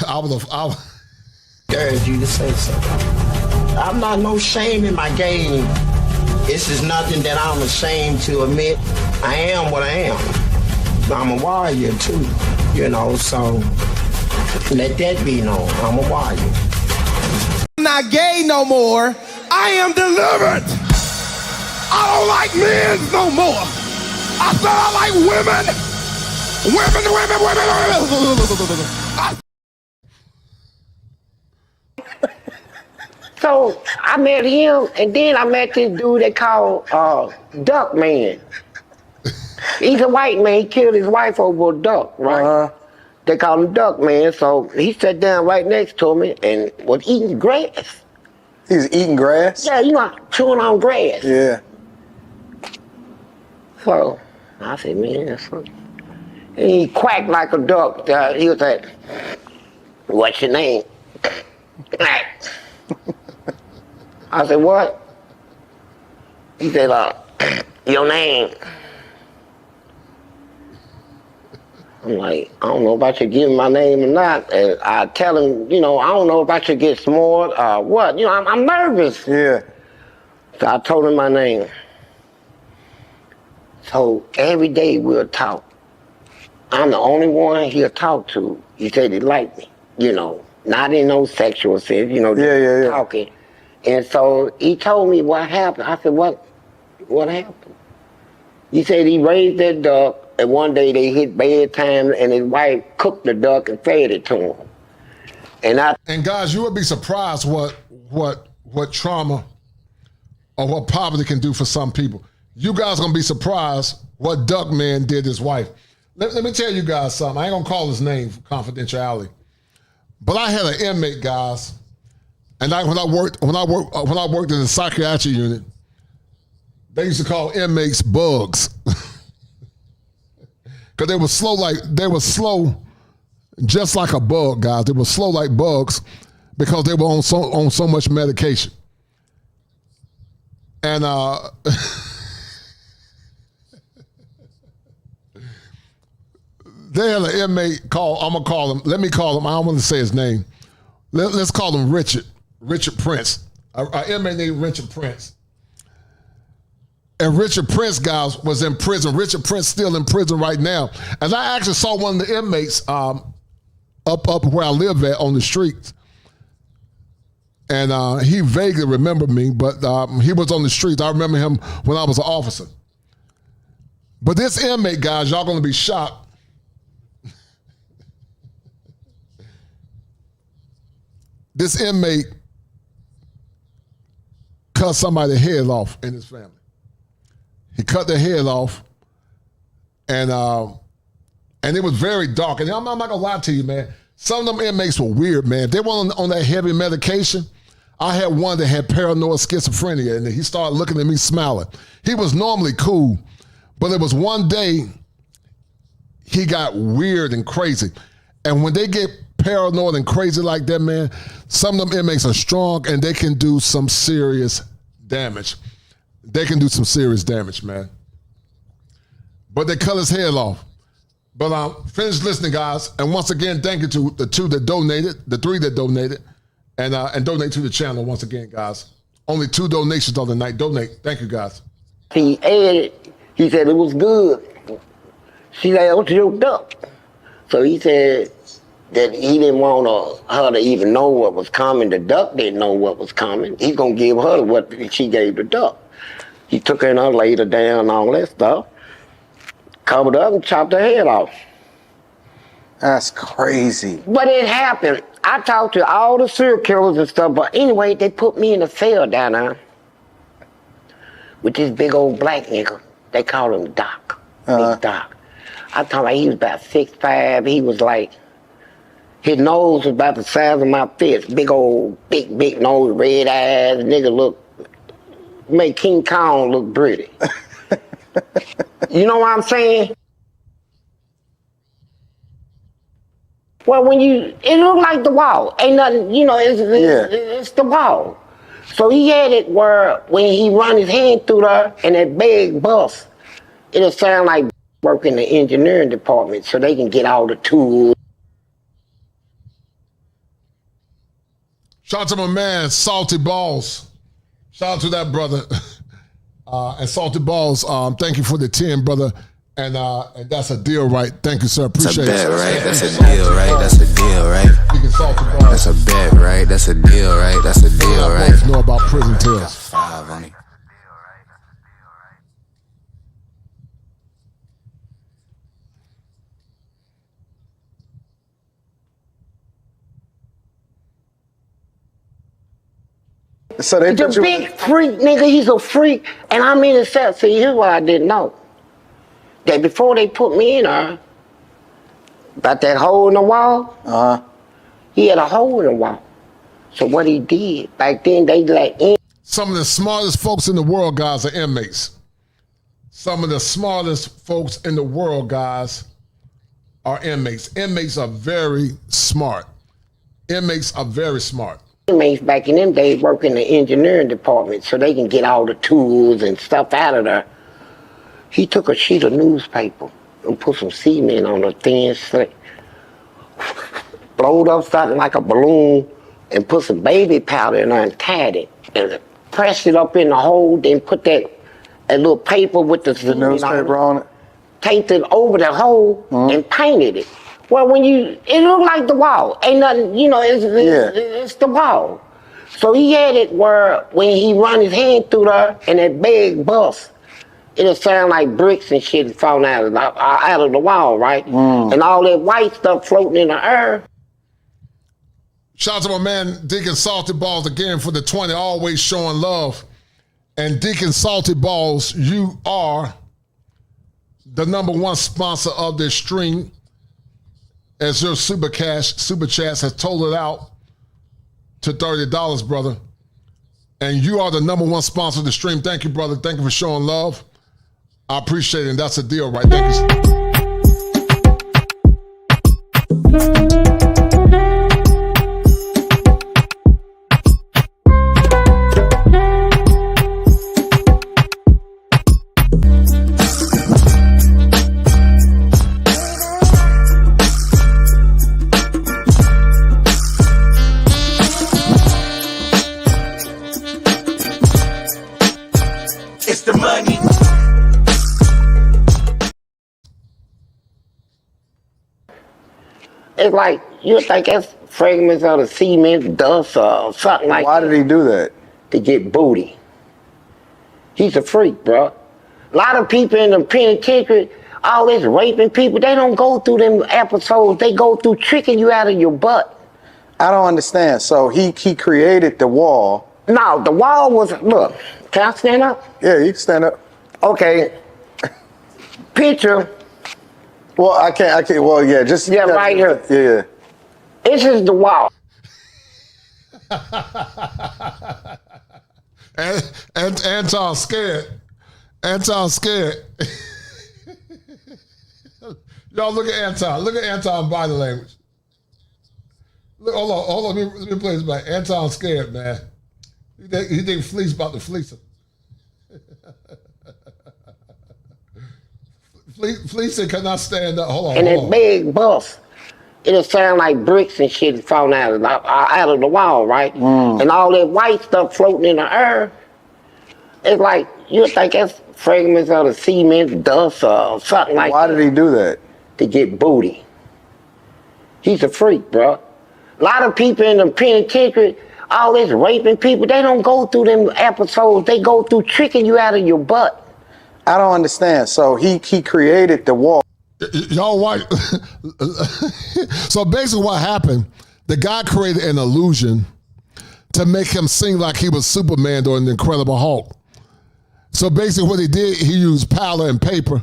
I would have. Encourage you to say something. I'm not no shame in my game. This is nothing that I'm ashamed to admit. I am what I am. I'm a warrior too, you know, so let that be known. I'm a warrior. I'm not gay no more. I am delivered. I don't like men no more. I said I like women. Women. so I met him, and then I met this dude they call Duck Man. He's a white man. He killed his wife over a duck, right? They call him Duck Man. So he sat down right next to me and was eating grass. He was eating grass? Yeah, you know, chewing on grass. Yeah. So I said, man, that's funny. And he quacked like a duck. He was like, what's your name? I said, what? He said, your name. I'm like, I don't know if I should give him my name or not. And I tell him, you know, I don't know if I should get smart or what. You know, I'm nervous. Yeah. So I told him my name. So every day we'll talk. I'm the only one he'll talk to. He said he liked me, you know, not in no sexual sense, you know, just talking. And so he told me what happened. I said, what happened? He said he raised that duck, and one day they hit bedtime, and his wife cooked the duck and fed it to him. And guys, you would be surprised what trauma or what poverty can do for some people. You guys gonna be surprised what Duck Man did to his wife. Let me tell you guys something. I ain't gonna call his name for confidentiality, but I had an inmate, guys, and when I worked in the psychiatry unit, they used to call inmates bugs because they were slow just like a bug, guys. They were slow like bugs because they were on so much medication. And they had an inmate let me call him, I don't want to say his name. Let's call him Richard Prince. An inmate named Richard Prince. And Richard Prince, guys, was in prison. Richard Prince still in prison right now. And I actually saw one of the inmates up where I live at on the streets. And he vaguely remembered me, but he was on the streets. I remember him when I was an officer. But this inmate, guys, y'all gonna be shocked. This inmate cut somebody's head off in his family. He cut their head off, and it was very dark. And I'm not gonna lie to you, man. Some of them inmates were weird, man. They weren't on that heavy medication. I had one that had paranoid schizophrenia, and he started looking at me smiling. He was normally cool, but it was one day he got weird and crazy. And when they get paranoid and crazy like that, man, some of them inmates are strong and they can do some serious damage. They can do some serious damage, man. But they cut his head off. But finish listening, guys. And once again, thank you to the 2 that donated, the 3 that donated, and donate to the channel once again, guys. Only 2 donations on the night. Donate. Thank you, guys. He ate it. He said it was good. She said, what's your duck? So he said that he didn't want her to even know what was coming. The duck didn't know what was coming. He's going to give her what she gave the duck. He took her and laid her down and all that stuff, covered up and chopped her head off. That's crazy. But it happened. I talked to all the serial killers and stuff, but anyway, they put me in a cell down there with this big old black nigga. They call him Doc. Big Doc. I told him he was about 6'5". He was like, his nose was about the size of my fist. Big old, big nose, red eyes. Nigga make King Kong look pretty. You know what I'm saying? Well, it looked like the wall. Ain't nothing, you know, it's the wall. So he had it where when he run his hand through there and that big bust, it'll sound like work in the engineering department so they can get all the tools. Shout out to my man, Salty Balls. Shout out to that brother. And Salty Balls, thank you for the 10, brother. And that's a deal, right? Thank you, sir. Appreciate it. That's a bet, right? That's a deal, right? That's a deal, right? That's a bet, right? That's a deal, right? That's a deal, right? Boys know about prison tales. 5 on it. So they He's a put you big freak, nigga. He's a freak. And I'm in the cell. See, here's what I didn't know. That before they put me in there, about that hole in the wall, he had a hole in the wall. So what he did, back then they let in. Some of the smartest folks in the world, guys, are inmates. Some of the smartest folks in the world, guys, are inmates. Inmates are very smart. Inmates are very smart. Inmates back in them days work in the engineering department so they can get all the tools and stuff out of there. He took a sheet of newspaper and put some cement on a thin slit, blowed up something like a balloon, and put some baby powder in there and tied it, and pressed it up in the hole, then put that little paper with the newspaper on it, taped it over the hole, and painted it. Well, it looked like the wall. Ain't nothing, it's the wall. So he had it where when he run his hand through there and that big bust, it'll sound like bricks and shit falling out of the wall, right? And all that white stuff floating in the air. Shout out to my man, Deacon Salty Balls, again for the 20, always showing love. And Deacon Salty Balls, you are the #1 sponsor of this stream. As your super chats has totaled out to $30, brother. And you are the #1 sponsor of the stream. Thank you, brother. Thank you for showing love. I appreciate it, and that's a deal, right? Thank you. It's the money. It's like, you think that's fragments of the cement, dust, or something like that. Why did he do that? To get booty. He's a freak, bro. A lot of people in the penitentiary, all this raping people, they don't go through them episodes. They go through tricking you out of your butt. I don't understand. So he created the wall. No, the wall was, look, can I stand up? Yeah, you can stand up. Okay. Picture. Well, I can't, well, yeah, just. Yeah, right here. Yeah. This is the wall. And Anton scared. Anton scared. Y'all look at Anton. Look at Anton's body language. Look, hold on. Let me play this back. Anton scared, man. He think Fleece about to fleece him. Fleece said, "Can I stand up?" Hold on. And that big bust, it'll sound like bricks and shit falling out of the wall, right? And all that white stuff floating in the air. It's like, you think that's fragments of the cement, dust, or something like that. Why did he do that? To get booty. He's a freak, bro. A lot of people in the penitentiary, all this raping people, they don't go through them episodes. They go through tricking you out of your butt. I don't understand. So he created the wall. Y'all white. So basically what happened, the guy created an illusion to make him seem like he was Superman during the Incredible Hulk. So basically what he did, he used powder and paper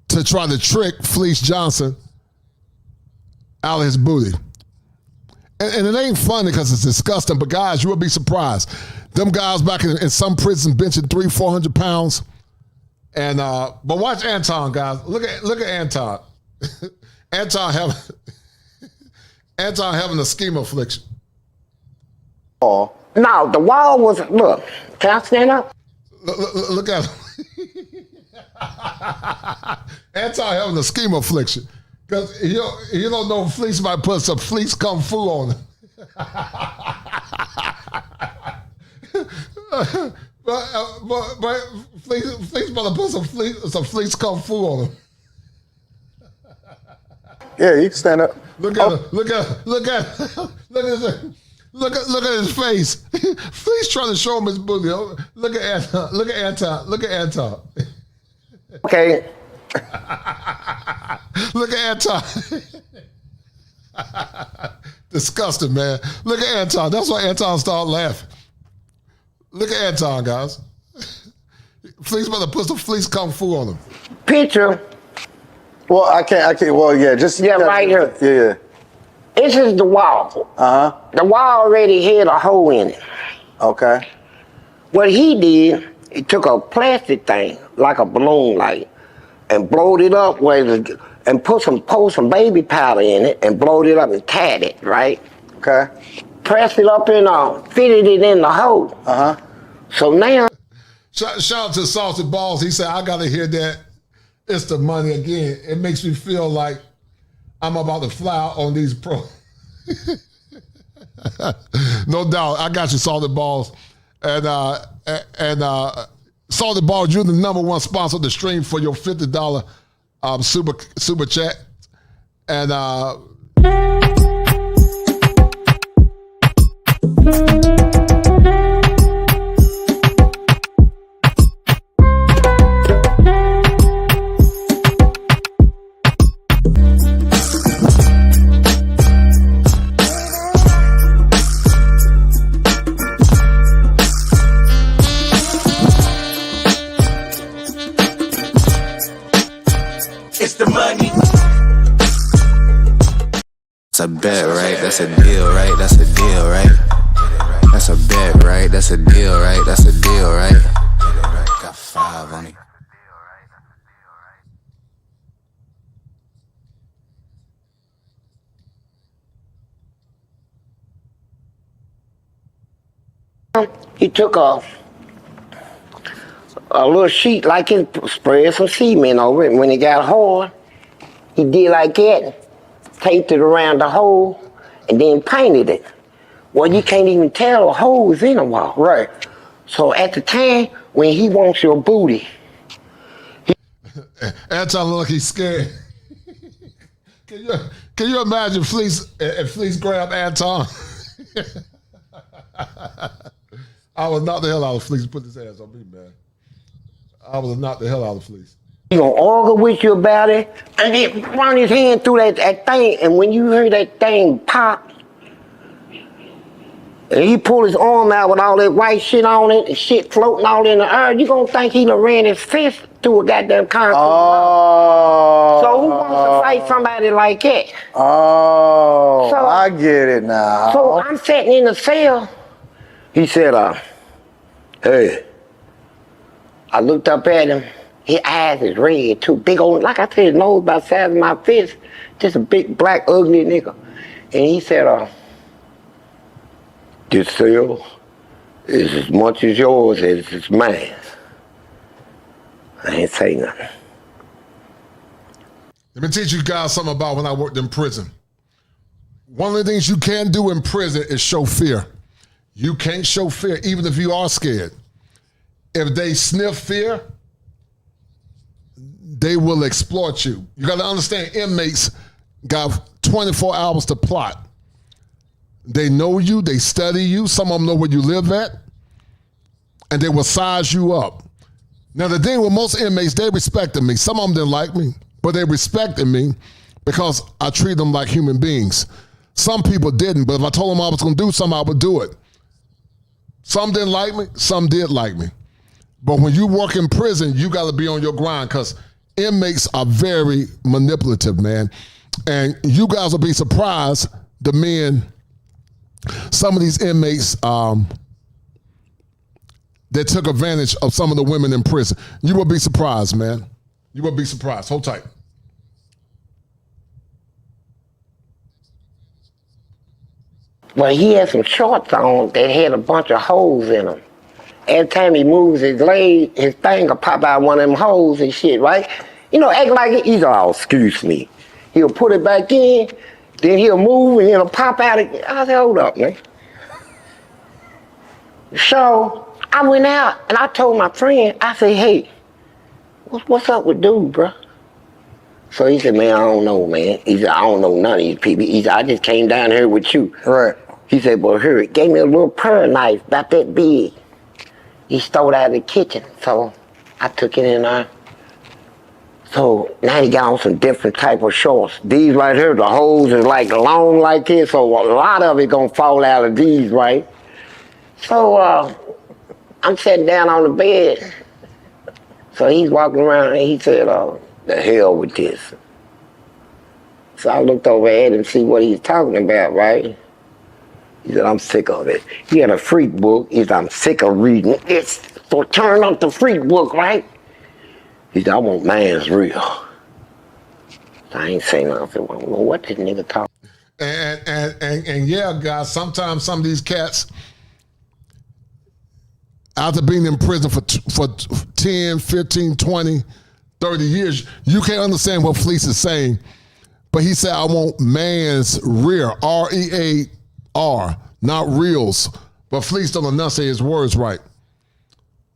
to try to trick Fleece Johnson out of his booty. And it ain't funny because it's disgusting, but guys, you will be surprised. Them guys back in some prison benching 300-400 pounds. And but watch Anton, guys. Look at Anton. Anton having a scheme affliction. No, the wall was, look, can I stand up? Look at him. Anton having a scheme affliction. Because you don't know if Fleece might put some Fleece Kung Fu on him. but Fleece about to put some Fleece Kung Fu on him. Yeah, you can stand up. Look at him. Look at his face. Fleece trying to show him his booty. Look at Anton. Okay. Look at Anton. Disgusting, man. Look at Anton. That's why Anton started laughing. Look at Anton, guys. Fleece better put some Fleece Kung Fu on him. Picture. Well, I can't, well, yeah, just. Yeah, right here. Yeah. This is the wall. Uh-huh. The wall already had a hole in it. Okay. What he did, he took a plastic thing, like a balloon light, and blowed it up and poured some baby powder in it and blowed it up and tied it, right? Okay. Pressed it up and fitted it in the hole. Uh-huh. So now. Shout out to Salty Balls. He said, I got to hear that. It's the money again. It makes me feel like I'm about to fly out on these pro. No doubt. I got you, Salty Balls. And Salty Balls, you're the #1 sponsor of the stream for your $50 super chat. And It's the money. That's a bet, right? That's a deal, right? That's a deal, right? That's a bet, right? That's a deal, right? That's a deal, right? Got 5 on it. He took a little sheet like it, spread some cement over it, and when it got hard, he did like that, taped it around the hole, and then painted it. Well, you can't even tell a hole is in a wall. Right. So at the time, when he wants your booty. Anton look like he's scared. Can you imagine Fleece, if Fleece grabbed Anton? I would knock the hell out of Fleece and put his hands on me, man. I would knock the hell out of Fleece. He gonna argue with you about it, and then run his hand through that thing, and when you hear that thing pop, and he pull his arm out with all that white shit on it, and shit floating all in the air, you gonna think he done ran his fist through a goddamn concrete wall. So who wants to fight somebody like that? Oh, so, I get it now. So I'm sitting in the cell. He said, hey. I looked up at him. His eyes is red too. Big old, like I said, his nose about the size of my fist. Just a big, black, ugly nigga. And he said, this cell is as much as yours as it's mine. I ain't say nothing. Let me teach you guys something about when I worked in prison. One of the things you can do in prison is show fear. You can't show fear even if you are scared. If they sniff fear, they will exploit you. You got to understand, inmates got 24 hours to plot. They know you, they study you, some of them know where you live at, and they will size you up. Now the thing with most inmates, they respected me. Some of them didn't like me, but they respected me because I treat them like human beings. Some people didn't, but if I told them I was gonna do something, I would do it. Some didn't like me, some did like me. But when you work in prison, you got to be on your grind because inmates are very manipulative, man. And you guys will be surprised, the men, some of these inmates that took advantage of some of the women in prison. You will be surprised, man. You will be surprised. Hold tight. Well, he had some shorts on that had a bunch of holes in them. Every time he moves his leg, his thing will pop out one of them holes and shit, right? You know, act like he's all, excuse me. He'll put it back in, then he'll move and it'll pop out again. I said, hold up, man. So I went out and I told my friend, I said, hey, what's up with dude, bro? So he said, man, I don't know, man. He said, I don't know none of these people. He said, I just came down here with you. Right. He said, well, here, it gave me a little prayer knife about that big. He stole it out of the kitchen, so I took it in there. So now he got on some different type of shorts. These right here, the holes is like long like this, so a lot of it gonna fall out of these, right? So I'm sitting down on the bed. So he's walking around and he said, the hell with this. So I looked over at him to see what he's talking about, right? He said, I'm sick of it. He had a freak book. He said, I'm sick of reading it. So turn up the freak book, right? He said, I want man's real. So I ain't saying nothing. I don't know what this nigga talking. And yeah, guys, sometimes some of these cats, after being in prison for 10, 15, 20, 30 years, you can't understand what Fleece is saying. But he said, I want man's rear, R-E-A-R, not reals. But Fleece don't enunciate his words right.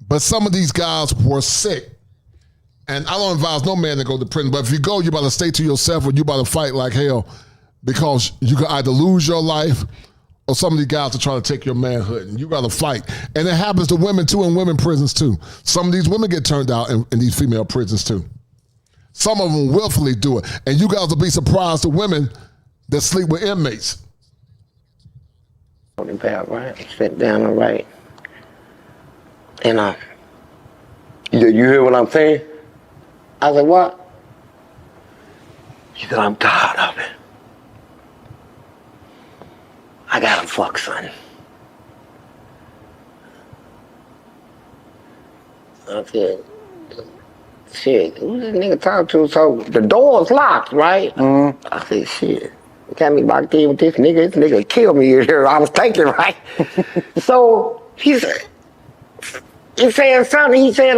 But some of these guys were sick. And I don't advise no man to go to prison. But if you go, you better stay to yourself or you better fight like hell, because you can either lose your life or some of these guys are trying to take your manhood, and you got to fight. And it happens to women too, in women prisons too. Some of these women get turned out in these female prisons too. Some of them willfully do it. And you guys will be surprised, the women that sleep with inmates. About, right? Sit down and write. And you hear what I'm saying? I said, what? He said, I'm tired of it. I gotta fuck, son. I said, shit, who this nigga talk to? So the door's locked, right? Mm-hmm. I said, shit, got me locked in with this nigga killed me here. I was thinking, right? So he said something, he said,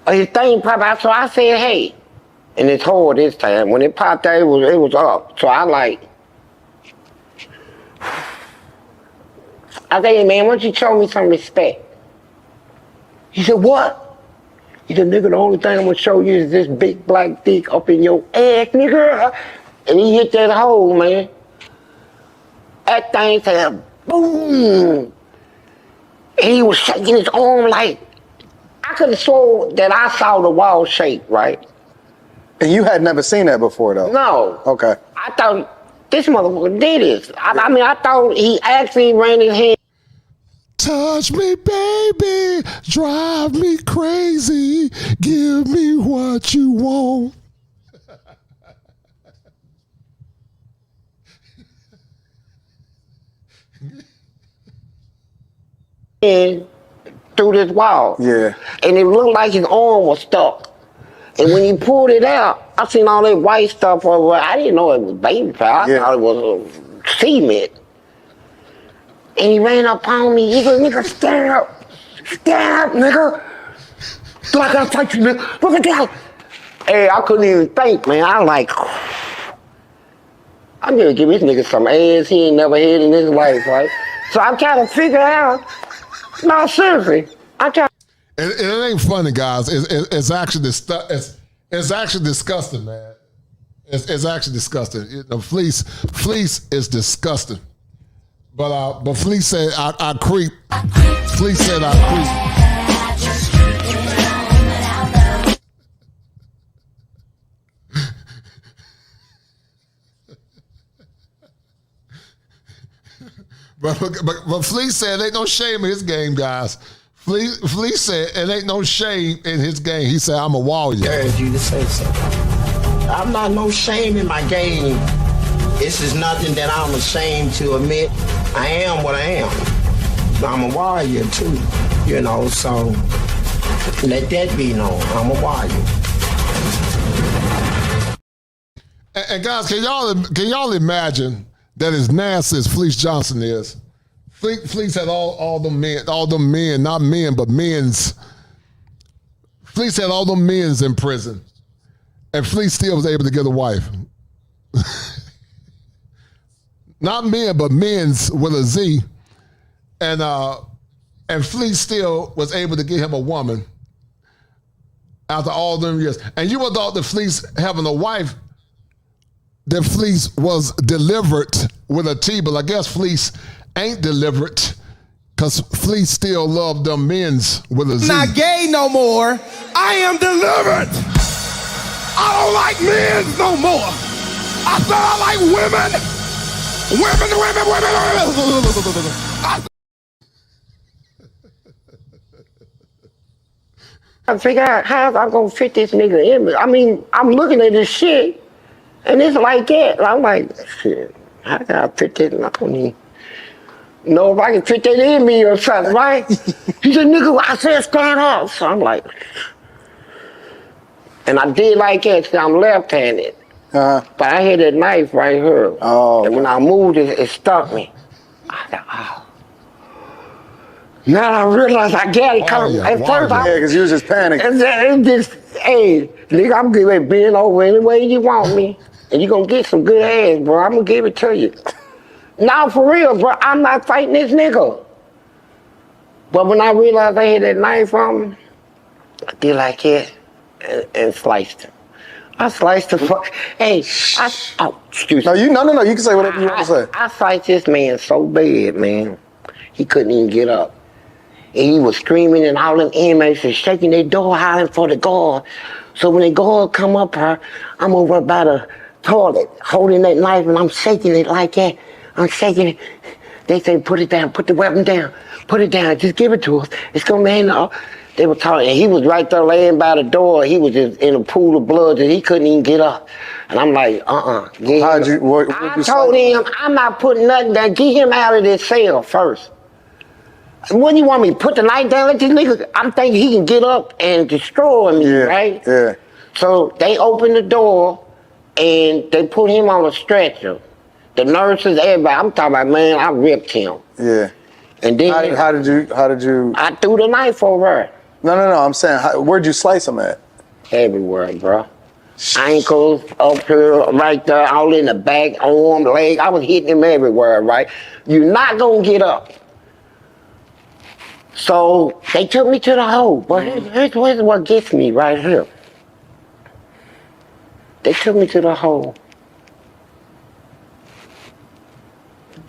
his thing popped out, so I said, hey. And it's hard this time. When it popped out, it was up. So I said, hey man, why don't you show me some respect? He said, what? He said, nigga, the only thing I'm gonna show you is this big black dick up in your ass, nigga. And he hit that hole, man. That thing said, boom. And he was shaking his arm like, I could have sworn that I saw the wall shake, right? And you had never seen that before, though? No. Okay. I thought this motherfucker did this. I mean, I thought he actually ran his hand. Touch me, baby, drive me crazy, give me what you want. And through this wall. Yeah. And it looked like his arm was stuck. And when he pulled it out, I seen all that white stuff over. I didn't know it was baby powder. I thought it was cement. And he ran up on me. He goes, nigga, stand up, nigga. Do I gotta fight you, nigga? Look at that. Hey, I couldn't even think, man. I was like, I'm gonna give this nigga some ass he ain't never had in his life, right? So I'm trying to figure out. No, seriously, I'm trying. It ain't funny, guys. It's actually disgusting, man. It's actually disgusting. Fleece is disgusting. But Fleece said I creep. Fleece said I creep. But Fleece said ain't no shame in his game, guys. Fleece said it ain't no shame in his game. He said, I'm a warrior. I urge you to say so. I'm not no shame in my game. This is nothing that I'm ashamed to admit. I am what I am. I'm a warrior too, so let that be known. I'm a warrior. And guys, can y'all imagine that as nasty as Fleece Johnson is? Fleece had all them men, not men, but men's. Fleece had all them men's in prison. And Fleece still was able to get a wife. Not men, but men's with a Z. And Fleece still was able to get him a woman after all them years. And you would thought that Fleece having a wife, that Fleece was delivered with a T, but I guess Fleece ain't delivered because Fleece still loved them men's with a Z. Not gay no more. I am delivered. I don't like men no more. I said I like women. Women. I figure out how I'm gonna fit this nigga in me. I mean, I'm looking at this shit, and it's like that. And I'm like, shit, how can I fit that? I don't even know if I can fit that in me or something, right? He said, nigga, I said stand up. So I'm like, and I did like that because I'm left-handed. But I had that knife right here. Oh. And when I moved it, it stuck me. I said, oh. Now I realize I got it. At first, yeah, because you was just panicking. And just, hey, nigga, I'm gonna bend over any way you want me. And you gonna get some good ass, bro. I'm gonna give it to you. Now, for real, bro, I'm not fighting this nigga. But when I realized I had that knife on me, I did like that and sliced him. I sliced the fuck. Hey, excuse me. No, you can say whatever you want to say. I sliced this man so bad, man. He couldn't even get up. And he was screaming and all them inmates and shaking their door, hollering for the guard. So when the guard come up here, I'm over by the toilet, holding that knife, and I'm shaking it like that. I'm shaking it. They say, put it down, put the weapon down, put it down, just give it to us. It's gonna man. They were talking, and he was right there laying by the door. He was just in a pool of blood and he couldn't even get up. And I'm like, What I told him, I'm not putting nothing down. Get him out of this cell first. What do you want me to put the knife down? Let this nigga, I'm thinking he can get up and destroy me, right? Yeah. So they opened the door and they put him on a stretcher. The nurses, everybody, I'm talking about, man, I ripped him. Yeah. And then how did you? I threw the knife over her. No. I'm saying, where'd you slice him at? Everywhere, bro. Ankles, up here, right there, all in the back, arm, leg. I was hitting him everywhere, right? You're not gonna get up. So they took me to the hole. But here's what gets me right here. They took me to the hole.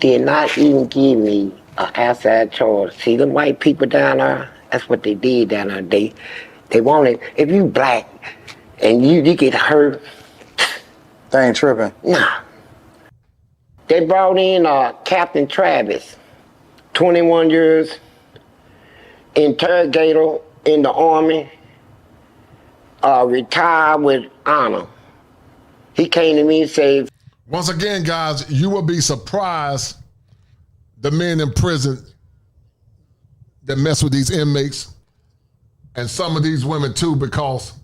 Did not even give me an outside charge. See them white people down there? That's what they did down there. They wanted, if you black and you get hurt. They ain't tripping. Nah. They brought in Captain Travis, 21 years, interrogator in the Army, retired with honor. He came to me and said, once again, guys, you will be surprised the men in prison that mess with these inmates and some of these women too, because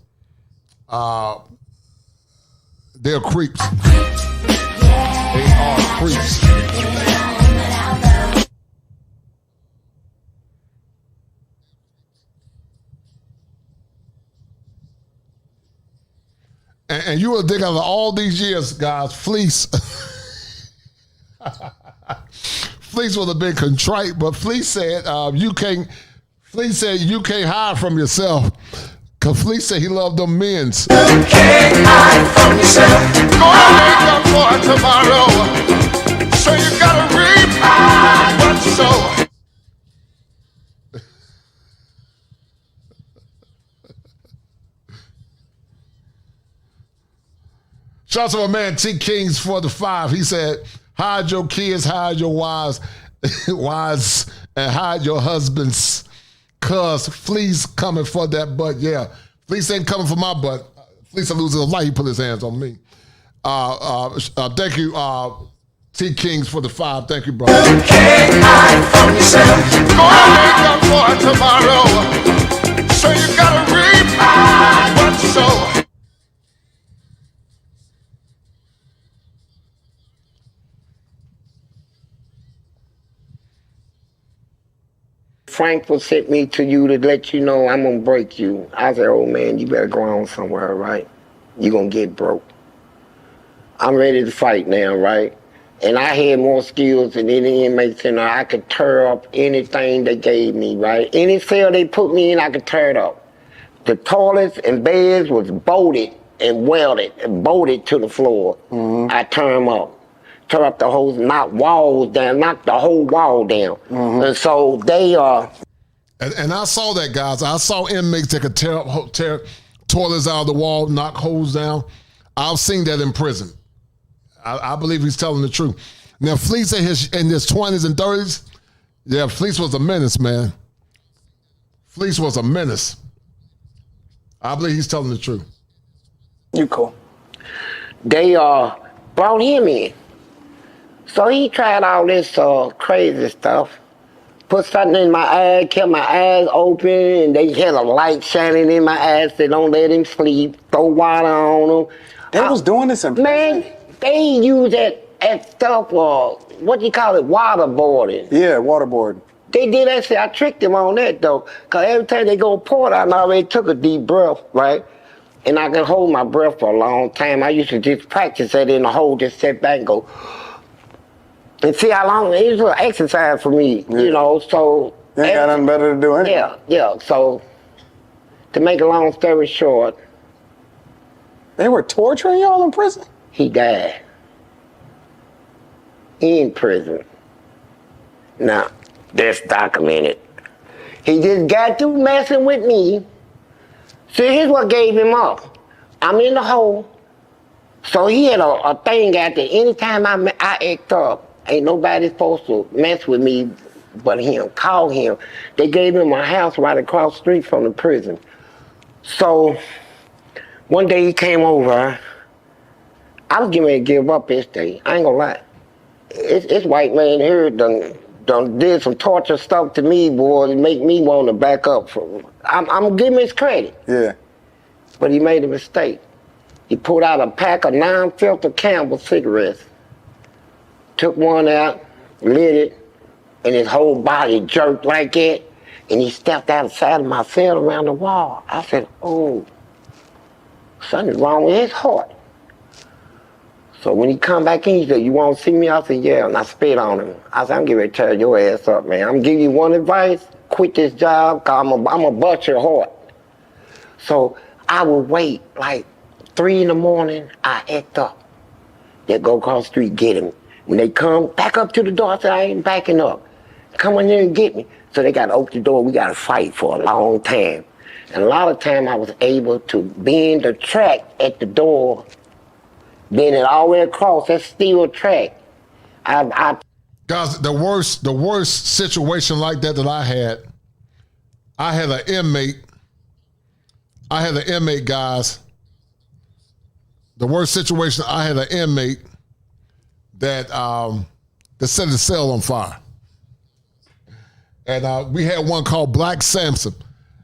they're creeps. They are creeps. And you will dig out of all these years, guys, Fleece. Fleece was a bit contrite, but Fleece said you can't hide from yourself. Cause Fleece said he loved them men's. You can't hide from yourself. Gonna wake up for tomorrow. So you gotta reap what you sow. Shout out to my man T Kings for the 5. He said, hide your kids, hide your wives, and hide your husbands. Cause Fleece coming for that butt. Yeah, Fleece ain't coming for my butt. Fleece will lose his life. He put his hands on me. Thank you, T Kings for the 5. Thank you, brother. You can't hide from yourself. Gonna wake up for tomorrow. So you gotta reap what you sow. Frank will send me to you to let you know I'm gonna break you. I said, oh man, you better go on somewhere, right? You're gonna get broke. I'm ready to fight now, right? And I had more skills than any inmates in there. I could tear up anything they gave me, right? Any cell they put me in, I could tear it up. The toilets and beds was bolted and welded and bolted to the floor. Mm-hmm. I tear them up. Tear up the whole, knock walls down, knock the whole wall down. Mm-hmm. And so they are. And I saw that, guys. I saw inmates that could tear toilets out of the wall, knock holes down. I've seen that in prison. I believe he's telling the truth. Now, Fleece in his 20s and 30s, yeah, Fleece was a menace, man. Fleece was a menace. I believe he's telling the truth. You cool. They brought him in. So he tried all this crazy stuff. Put something in my eye, kept my eyes open, and they had a light shining in my eyes. They don't let him sleep, throw water on him. They was doing this in Man, they use that stuff, what do you call it, waterboarding. Yeah, waterboarding. They did that shit. I tricked them on that, though. Because every time they go port, I already took a deep breath, right? And I can hold my breath for a long time. I used to just practice that in the hole, just sit back and go, and see how long. It was an exercise for me, you know, so. You ain't got nothing better to do anyway. Yeah, so to make a long story short. They were torturing y'all in prison? He died. In prison. Now, that's documented. He just got through messing with me. See, here's what gave him up. I'm in the hole. So he had a thing out there. Anytime I act up, ain't nobody supposed to mess with me but him. Call him. They gave him a house right across the street from the prison. So one day he came over. I was getting ready to give up this day. I ain't gonna lie. This white man here done did some torture stuff to me, boy, to make me want to back up. I'm gonna give him his credit. Yeah. But he made a mistake. He pulled out a pack of non-filter Campbell cigarettes, took one out, lit it, and his whole body jerked like that, and he stepped outside of my cell around the wall. I said, oh, something's wrong with his heart. So when he come back in, he said, you want to see me? I said, yeah, and I spit on him. I said, I'm getting ready to tear your ass up, man. I'm giving you one advice, quit this job, because I'm a bust your heart. So I would wait, like 3 in the morning, I act up. They go across the street, get him. When they come, back up to the door, I said, I ain't backing up. Come in there and get me. So they got to open the door, we got to fight for a long time. And a lot of time I was able to bend the track at the door, bend it all the way across, that's steel track. Guys, the worst situation like that I had an inmate, guys. The worst situation, I had an inmate that set his cell on fire. And we had one called Black Samson.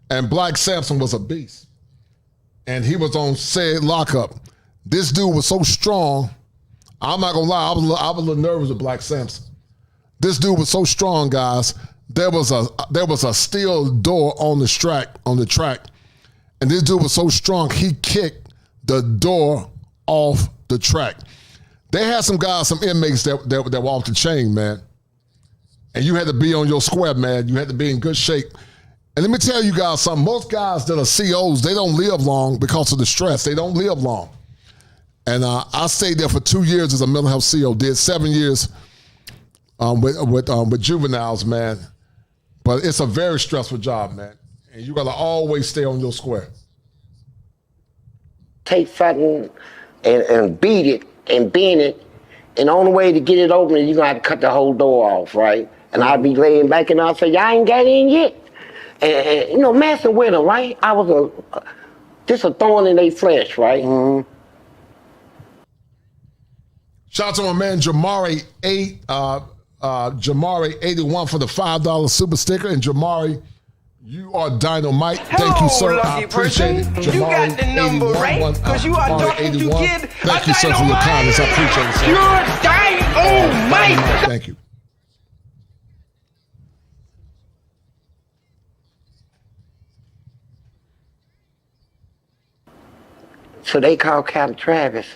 And Black Samson was a beast. And he was on said lockup. This dude was so strong, I'm not gonna lie, I was a little nervous with Black Samson. This dude was so strong, guys. There was a steel door on the track, and this dude was so strong, he kicked the door off the track. They had some guys, some inmates that were off the chain, man. And you had to be on your square, man. You had to be in good shape. And let me tell you guys something. Most guys that are COs, they don't live long because of the stress. They don't live long. And I stayed there for 2 years as a mental health CO. Did 7 years with juveniles, man. But it's a very stressful job, man. And you gotta always stay on your square. Take something and beat it and bend it, and the only way to get it open is you're gonna have to cut the whole door off, right? And I'd be laying back and I'd say, y'all ain't got in yet. And you know, messing with them, right? I was just a thorn in their flesh, right? Mm-hmm. Shout out to my man Jamari Jamari 81 for the $5 super sticker. And Jamari, you are dynamite. Thank you, sir. I appreciate it. Jamari, you got the number 81, right? Because you are talking to kid. Thank you, sir, for your kindness. I appreciate it, sir. You're dynamite. Thank you. So they called Captain Travis.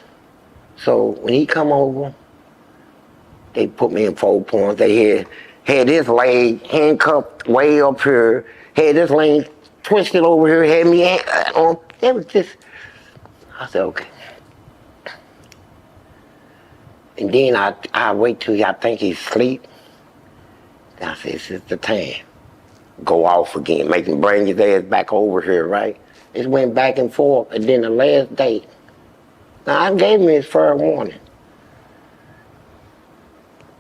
So when he come over, they put me in 4 points. They had this leg handcuffed way up here, had this leg twisted over here, had me on. It was just, I said, okay. And then I wait till I think he's asleep. And I said, this is the time. Go off again, make him bring his ass back over here, right? It went back and forth, and then the last day, now I gave him his fair warning.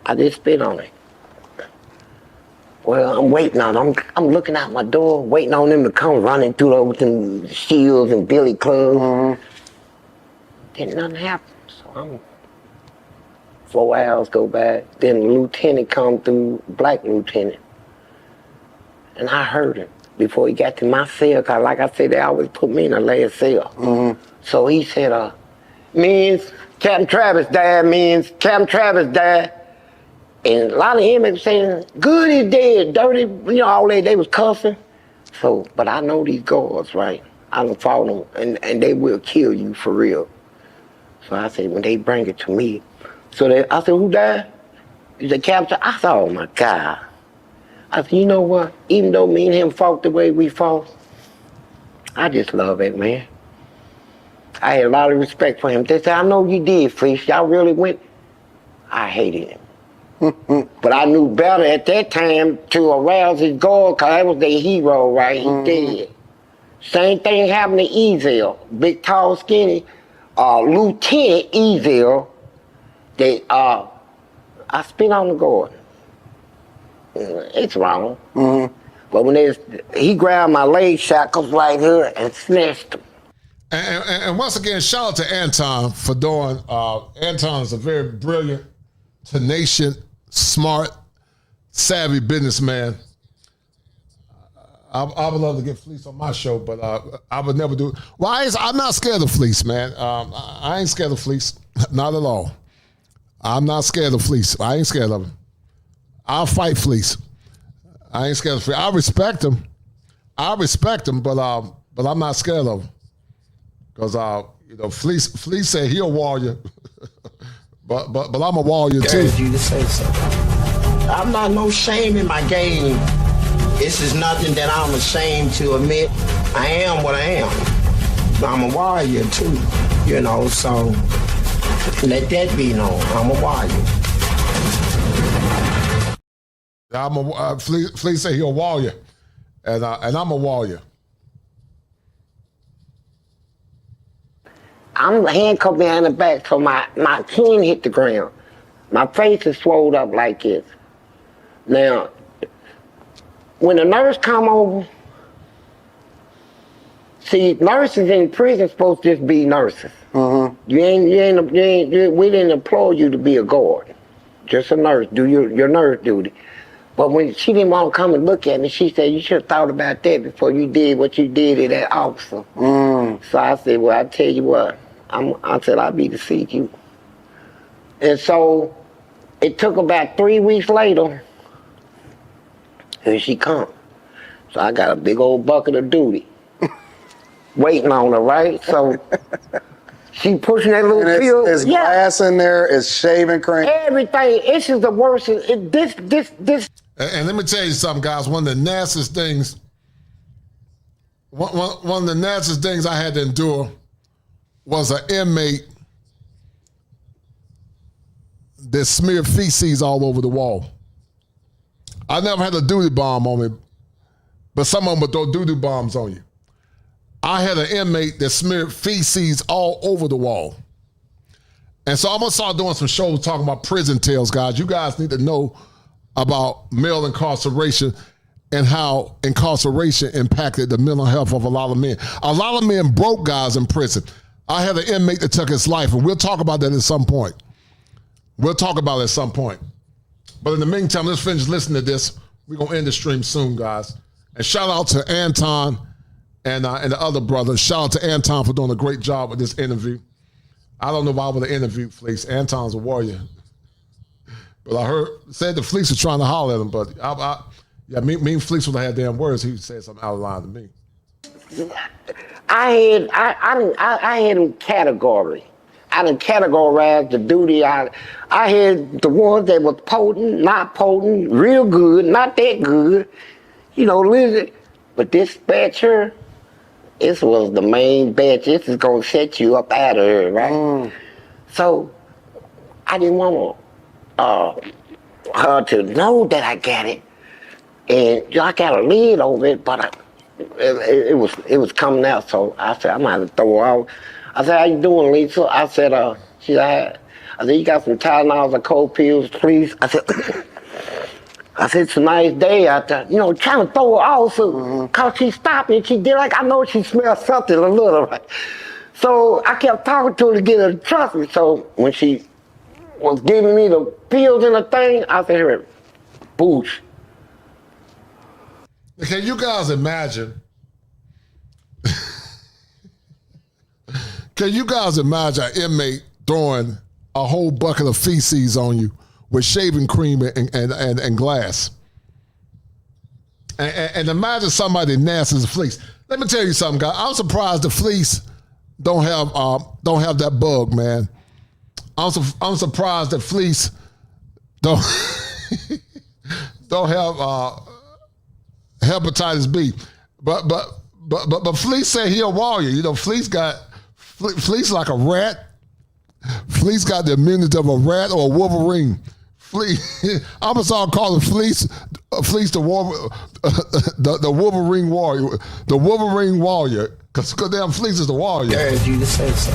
I just spit on it. Well, I'm waiting on them. I'm looking out my door, waiting on them to come running through there with them shields and billy clubs. Didn't nothing happen. So 4 hours go by. Then the lieutenant come through, black lieutenant. And I heard him before he got to my cell, because like I said, they always put me in the last cell. So he said, means Captain Travis died, means Captain Travis died. And a lot of inmates saying, good, he's dead, dirty, all that, they was cussing. So, but I know these guards, right? I done fought them, and they will kill you for real. So I said, when they bring it to me, I said, who died? He said, Captain. I said, oh my God. I said, you know what? Even though me and him fought the way we fought, I just love that man. I had a lot of respect for him. They said, I know you did, Fleece. Y'all really went. I hated him. But I knew better at that time to arouse his guard, because that was their hero, right? He dead. Same thing happened to Ezel, big, tall, skinny. Lieutenant Ezel, I spit on the guard. It's wrong. But when he grabbed my leg shackles right here and snatched them. And once again, shout out to Anton for doing. Anton is a very brilliant, tenacious, smart, savvy businessman. I would love to get Fleece on my show, but I would never do it. Well, I'm not scared of Fleece, man. I ain't scared of Fleece, not at all. I'm not scared of Fleece. I ain't scared of him. I'll fight Fleece. I ain't scared of Fleece. I respect him. But I'm not scared of him. Because Fleece said he a warrior, but I'm a warrior too. You to say so. I'm not no shame in my game. This is nothing that I'm ashamed to admit. I am what I am. I'm a warrior too, so let that be known. I'm a warrior. Fleece said he a warrior, and I'm a warrior. I'm handcuffed behind the back, so my chin hit the ground. My face is swelled up like this. Now, when the nurse come over, see, nurses in prison supposed to just be nurses. We didn't employ you to be a guard. Just a nurse, do your nurse duty. But when she didn't want to come and look at me, she said, you should have thought about that before you did what you did to that officer. So I said, well, I tell you what, I said, I'll be to see you. And so it took about 3 weeks later, and she come. So I got a big old bucket of duty waiting on her, right? So she pushing that little pill. There's glass in there, it's shaving cream. Everything. This is the worst. This. And let me tell you something, guys. One of the nastiest things I had to endure was an inmate that smeared feces all over the wall. I never had a duty bomb on me, but some of them would throw doo-doo bombs on you. I had an inmate that smeared feces all over the wall. And so I'm gonna start doing some shows talking about prison tales, guys. You guys need to know about male incarceration and how incarceration impacted the mental health of a lot of men. A lot of men broke guys in prison. I had an inmate that took his life, and we'll talk about that at some point. But in the meantime, let's finish listening to this. We're going to end the stream soon, guys. And shout out to Anton and the other brothers. Shout out to Anton for doing a great job with this interview. I don't know why I would have interviewed Fleece. Anton's a warrior. But I said the Fleece was trying to holler at him, but me and Fleece would have had damn words. He said something out of line to me. I had them category. I done categorized the duty. I had the ones that was potent, not potent, real good, not that good. Listen. But this batch here, this was the main batch. This is gonna set you up out of here, right? So I didn't want her to know that I got it, and I got a lid over it, but it was coming out. So I said, I'm gonna have to throw her out. I said, how you doing, Lisa? I said, I said, you got some Tylenols or cold pills, please? I said, I said, it's a nice day out there. You know, trying to throw her off. So, cause she stopped and she did like, I know she smelled something a little. Right? So I kept talking to her to get her to trust me. So when she was giving me the pills and the thing, I said, here, boosh. Can you guys imagine? Can you guys imagine an inmate throwing a whole bucket of feces on you with shaving cream and glass? And imagine somebody nasty as Fleece. Let me tell you something, guys. I'm surprised the Fleece don't have that bug, man. I'm surprised that Fleece don't have hepatitis B. But Fleece said he a warrior. You know, Fleece like a rat. Fleece got the immunity of a rat or a Wolverine. Fleece, I'm gonna start calling Fleece the Wolverine warrior, the Wolverine warrior, because damn Fleece is the warrior. I urge you to say so.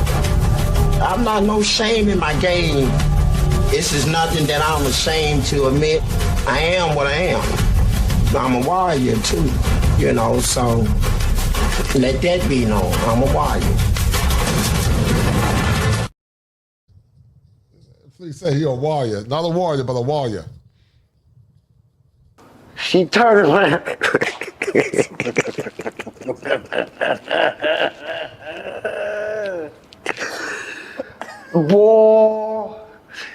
I'm not no shame in my game. This is nothing that I'm ashamed to admit. I am what I am. I'm a warrior too, you know. So let that be known. I'm a warrior. Fleece said he a warrior, not a warrior, but a warrior. She turned around. Boy,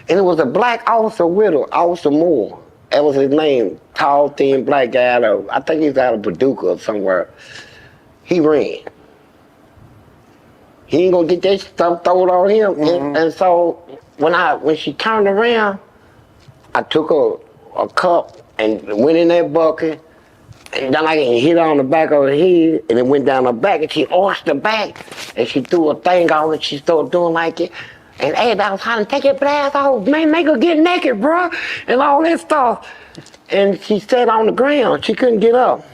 and it was a black officer with her, Officer Moore. That was his name. Tall, thin, black guy out of, I think he's out of Paducah or somewhere. He ran. He ain't gonna get that stuff thrown on him. And so when she turned around, I took a cup and went in that bucket, and then I hit her on the back of her head, and it went down her back, and she arched her back, and she threw a thing on it. She started doing like it, and everybody was hollering, "Take your ass off, man, make her get naked, bro," and all that stuff. And she sat on the ground. She couldn't get up.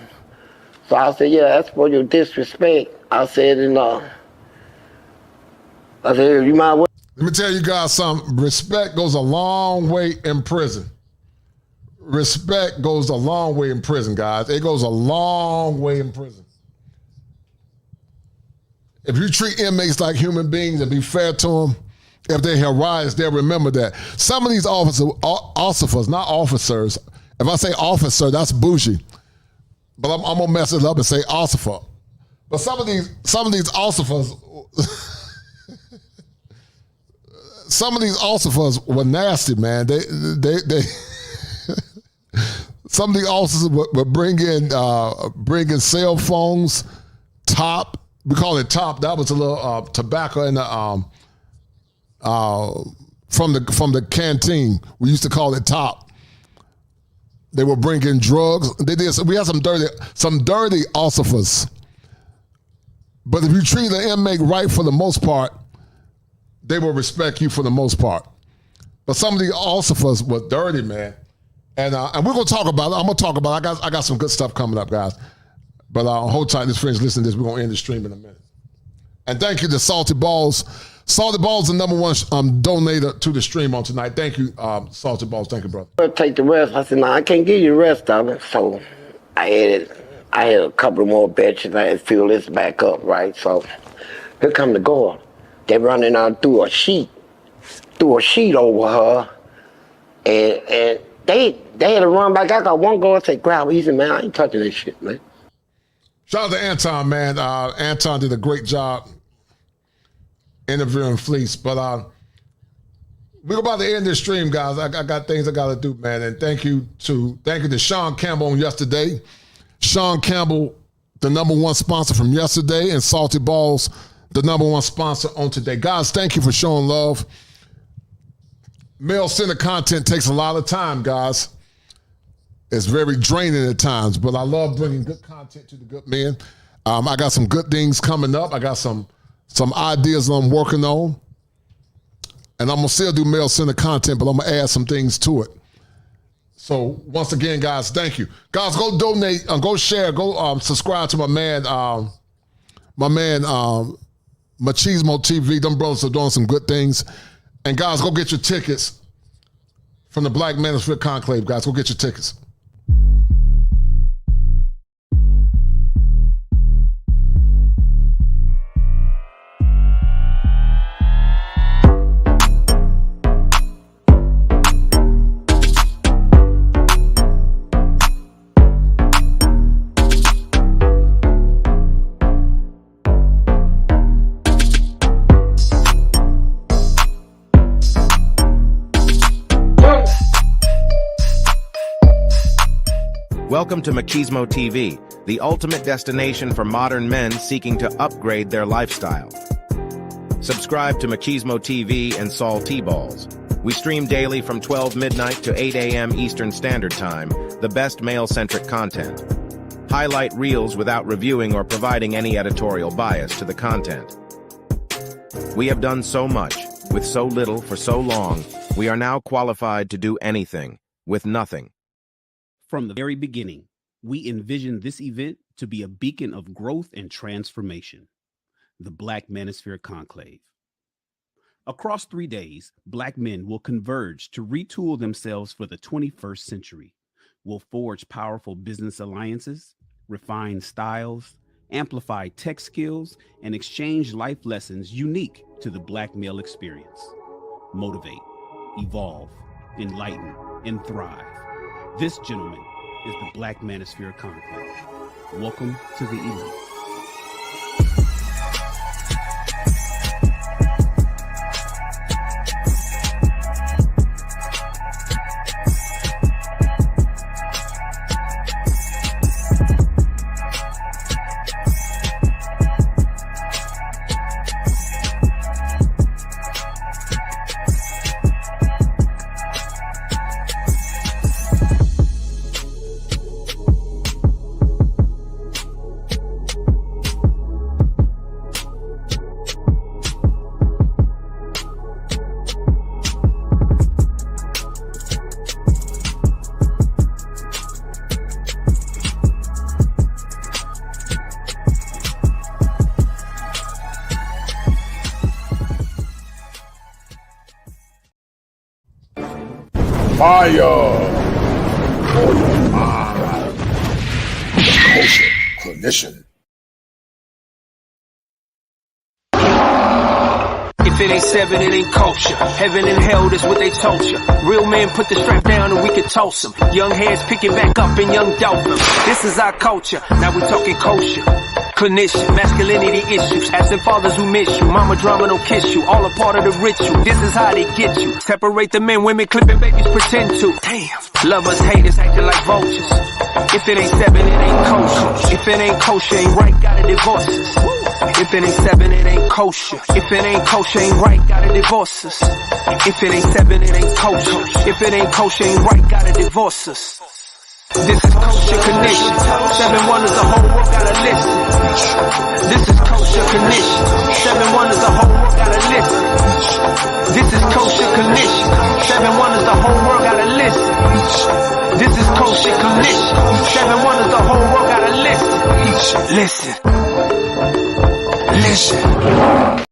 So I said, "Yeah, that's for your disrespect." I said, "You might well." Let me tell you guys something. Respect goes a long way in prison. Respect goes a long way in prison, guys. It goes a long way in prison. If you treat inmates like human beings and be fair to them, if they have riots, they'll remember that. Some of these officers, not officers. If I say officer, that's bougie. But I'm gonna mess it up and say officer. But some of these officers, some of these officers were nasty, man. They some of the officers would bring in cell phones, top. We call it top. That was a little tobacco in the from the canteen. We used to call it top. They were bringing drugs. We had some dirty officers. But if you treat an inmate right for the most part, they will respect you for the most part. But some of the officers were dirty, man. And we're gonna talk about it. I'm gonna talk about it. I got some good stuff coming up, guys. But hold tight, this friends. Listen to this. We're gonna end the stream in a minute. And thank you to Salty Balls. Salty Balls, the number one donator to the stream on tonight. Thank you, Salty Balls. Thank you, brother. I'll take the rest. I said, "No, I can't give you the rest of it." So I had a couple of more batches. I had to fill this back up, right? So here come the guard. They running out through a sheet over her, and they had to run back. I got one guard say, "Grab easy, man. I ain't touching this shit, man." Shout out to Anton, man. Anton did a great job interviewing Fleece. But we're about to end this stream, guys. I got things I got to do, man. And thank you to Sean Campbell on yesterday. Sean Campbell, the number one sponsor from yesterday, and Salty Balls, the number one sponsor on today. Guys, thank you for showing love. Mail-centered content takes a lot of time, guys. It's very draining at times, but I love bringing good content to the good men. I got some good things coming up. I got some ideas that I'm working on. And I'm going to still do mail-centered content, but I'm going to add some things to it. So once again, guys, thank you. Guys, go donate, go share, go subscribe to my man Machismo TV. Them brothers are doing some good things. And guys, go get your tickets from the Black Manosphere Conclave, guys. Go get your tickets. Welcome to Machismo TV, the ultimate destination for modern men seeking to upgrade their lifestyle. Subscribe to Machismo TV and Saul T-Balls. We stream daily from 12 midnight to 8 a.m. Eastern Standard Time, the best male-centric content. Highlight reels without reviewing or providing any editorial bias to the content. We have done so much, with so little for so long, we are now qualified to do anything, with nothing. From the very beginning, we envisioned this event to be a beacon of growth and transformation, the Black Manosphere Conclave. Across 3 days, Black men will converge to retool themselves for the 21st century, will forge powerful business alliances, refine styles, amplify tech skills, and exchange life lessons unique to the Black male experience. Motivate, evolve, enlighten, and thrive. This, gentlemen, is the Black Manosphere Conclave. Welcome to the elite. Fire for your mind. Culture clinician. If it ain't seven, it ain't culture. Heaven and hell, that's what they told you. Real men put the strap down and we can toss them. Young heads picking back up and young dolphins. This is our culture. Now we talking kosher. Clinician, masculinity issues, absent fathers who miss you, mama drama don't kiss you, all a part of the ritual, this is how they get you, separate the men, women clipping babies pretend to, damn, lovers, haters acting like vultures, if it ain't seven, it ain't kosher, if it ain't kosher, ain't right, gotta divorce us, if it ain't seven, it ain't kosher, if it ain't kosher, ain't right, gotta divorce us, if it ain't seven, it ain't kosher, if it ain't kosher, ain't right, gotta divorce us. This is kosher condition. 7 wonders, the whole world gotta listen. This is kosher condition. 7 wonders, the whole world gotta listen. This is kosher condition. 7 wonders, the whole world gotta listen. This is kosher condition. 7 wonders, the whole world gotta listen. Listen. Listen.